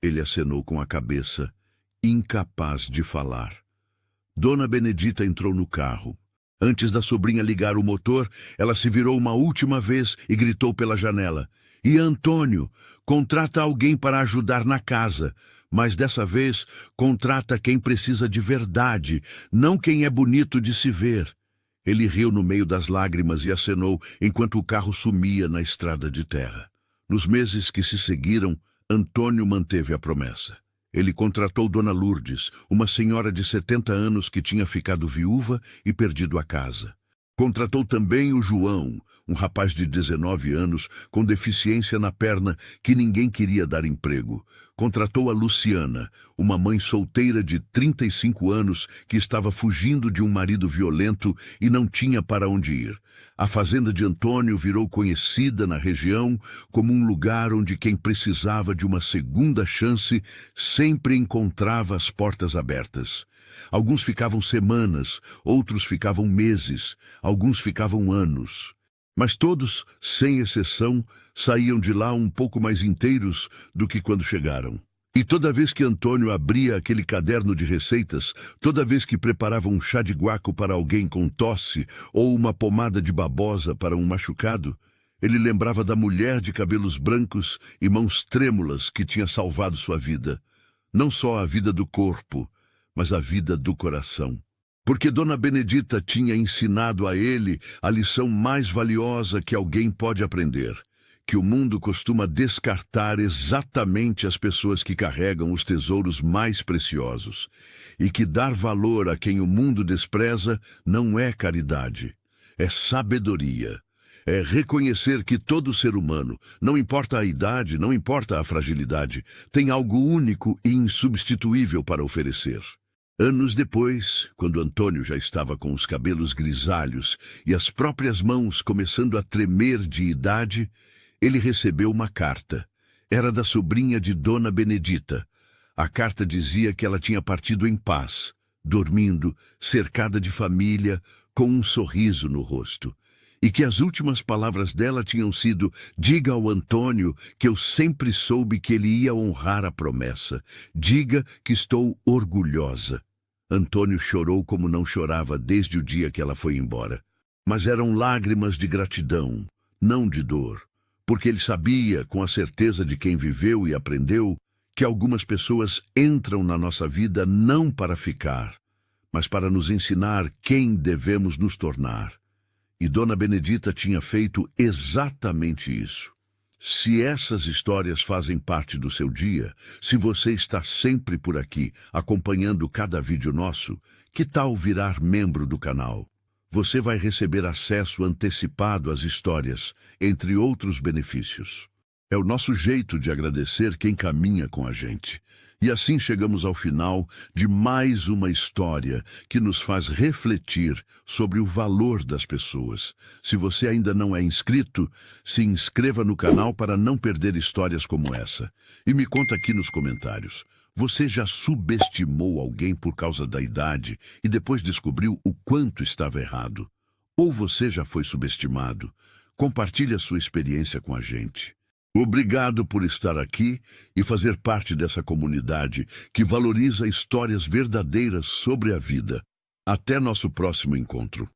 S1: Ele acenou com a cabeça, incapaz de falar. Dona Benedita entrou no carro. Antes da sobrinha ligar o motor, ela se virou uma última vez e gritou pela janela. E Antônio, contrata alguém para ajudar na casa, mas dessa vez contrata quem precisa de verdade, não quem é bonito de se ver. Ele riu no meio das lágrimas e acenou enquanto o carro sumia na estrada de terra. Nos meses que se seguiram, Antônio manteve a promessa. Ele contratou Dona Lourdes, uma senhora de 70 anos que tinha ficado viúva e perdido a casa. Contratou também o João, um rapaz de 19 anos com deficiência na perna que ninguém queria dar emprego. Contratou a Luciana, uma mãe solteira de 35 anos que estava fugindo de um marido violento e não tinha para onde ir. A fazenda de Antônio virou conhecida na região como um lugar onde quem precisava de uma segunda chance sempre encontrava as portas abertas. Alguns ficavam semanas, outros ficavam meses, alguns ficavam anos. Mas todos, sem exceção, saíam de lá um pouco mais inteiros do que quando chegaram. E toda vez que Antônio abria aquele caderno de receitas, toda vez que preparava um chá de guaco para alguém com tosse ou uma pomada de babosa para um machucado, ele lembrava da mulher de cabelos brancos e mãos trêmulas que tinha salvado sua vida. Não só a vida do corpo, mas a vida do coração. Porque Dona Benedita tinha ensinado a ele a lição mais valiosa que alguém pode aprender, que o mundo costuma descartar exatamente as pessoas que carregam os tesouros mais preciosos, e que dar valor a quem o mundo despreza não é caridade, é sabedoria. É reconhecer que todo ser humano, não importa a idade, não importa a fragilidade, tem algo único e insubstituível para oferecer. Anos depois, quando Antônio já estava com os cabelos grisalhos e as próprias mãos começando a tremer de idade, ele recebeu uma carta. Era da sobrinha de Dona Benedita. A carta dizia que ela tinha partido em paz, dormindo, cercada de família, com um sorriso no rosto. E que as últimas palavras dela tinham sido: diga ao Antônio que eu sempre soube que ele ia honrar a promessa. Diga que estou orgulhosa. Antônio chorou como não chorava desde o dia que ela foi embora. Mas eram lágrimas de gratidão, não de dor. Porque ele sabia, com a certeza de quem viveu e aprendeu, que algumas pessoas entram na nossa vida não para ficar, mas para nos ensinar quem devemos nos tornar. E Dona Benedita tinha feito exatamente isso. Se essas histórias fazem parte do seu dia, se você está sempre por aqui, acompanhando cada vídeo nosso, que tal virar membro do canal? Você vai receber acesso antecipado às histórias, entre outros benefícios. É o nosso jeito de agradecer quem caminha com a gente. E assim chegamos ao final de mais uma história que nos faz refletir sobre o valor das pessoas. Se você ainda não é inscrito, se inscreva no canal para não perder histórias como essa. E me conta aqui nos comentários. Você já subestimou alguém por causa da idade e depois descobriu o quanto estava errado? Ou você já foi subestimado? Compartilhe a sua experiência com a gente. Obrigado por estar aqui e fazer parte dessa comunidade que valoriza histórias verdadeiras sobre a vida. Até nosso próximo encontro.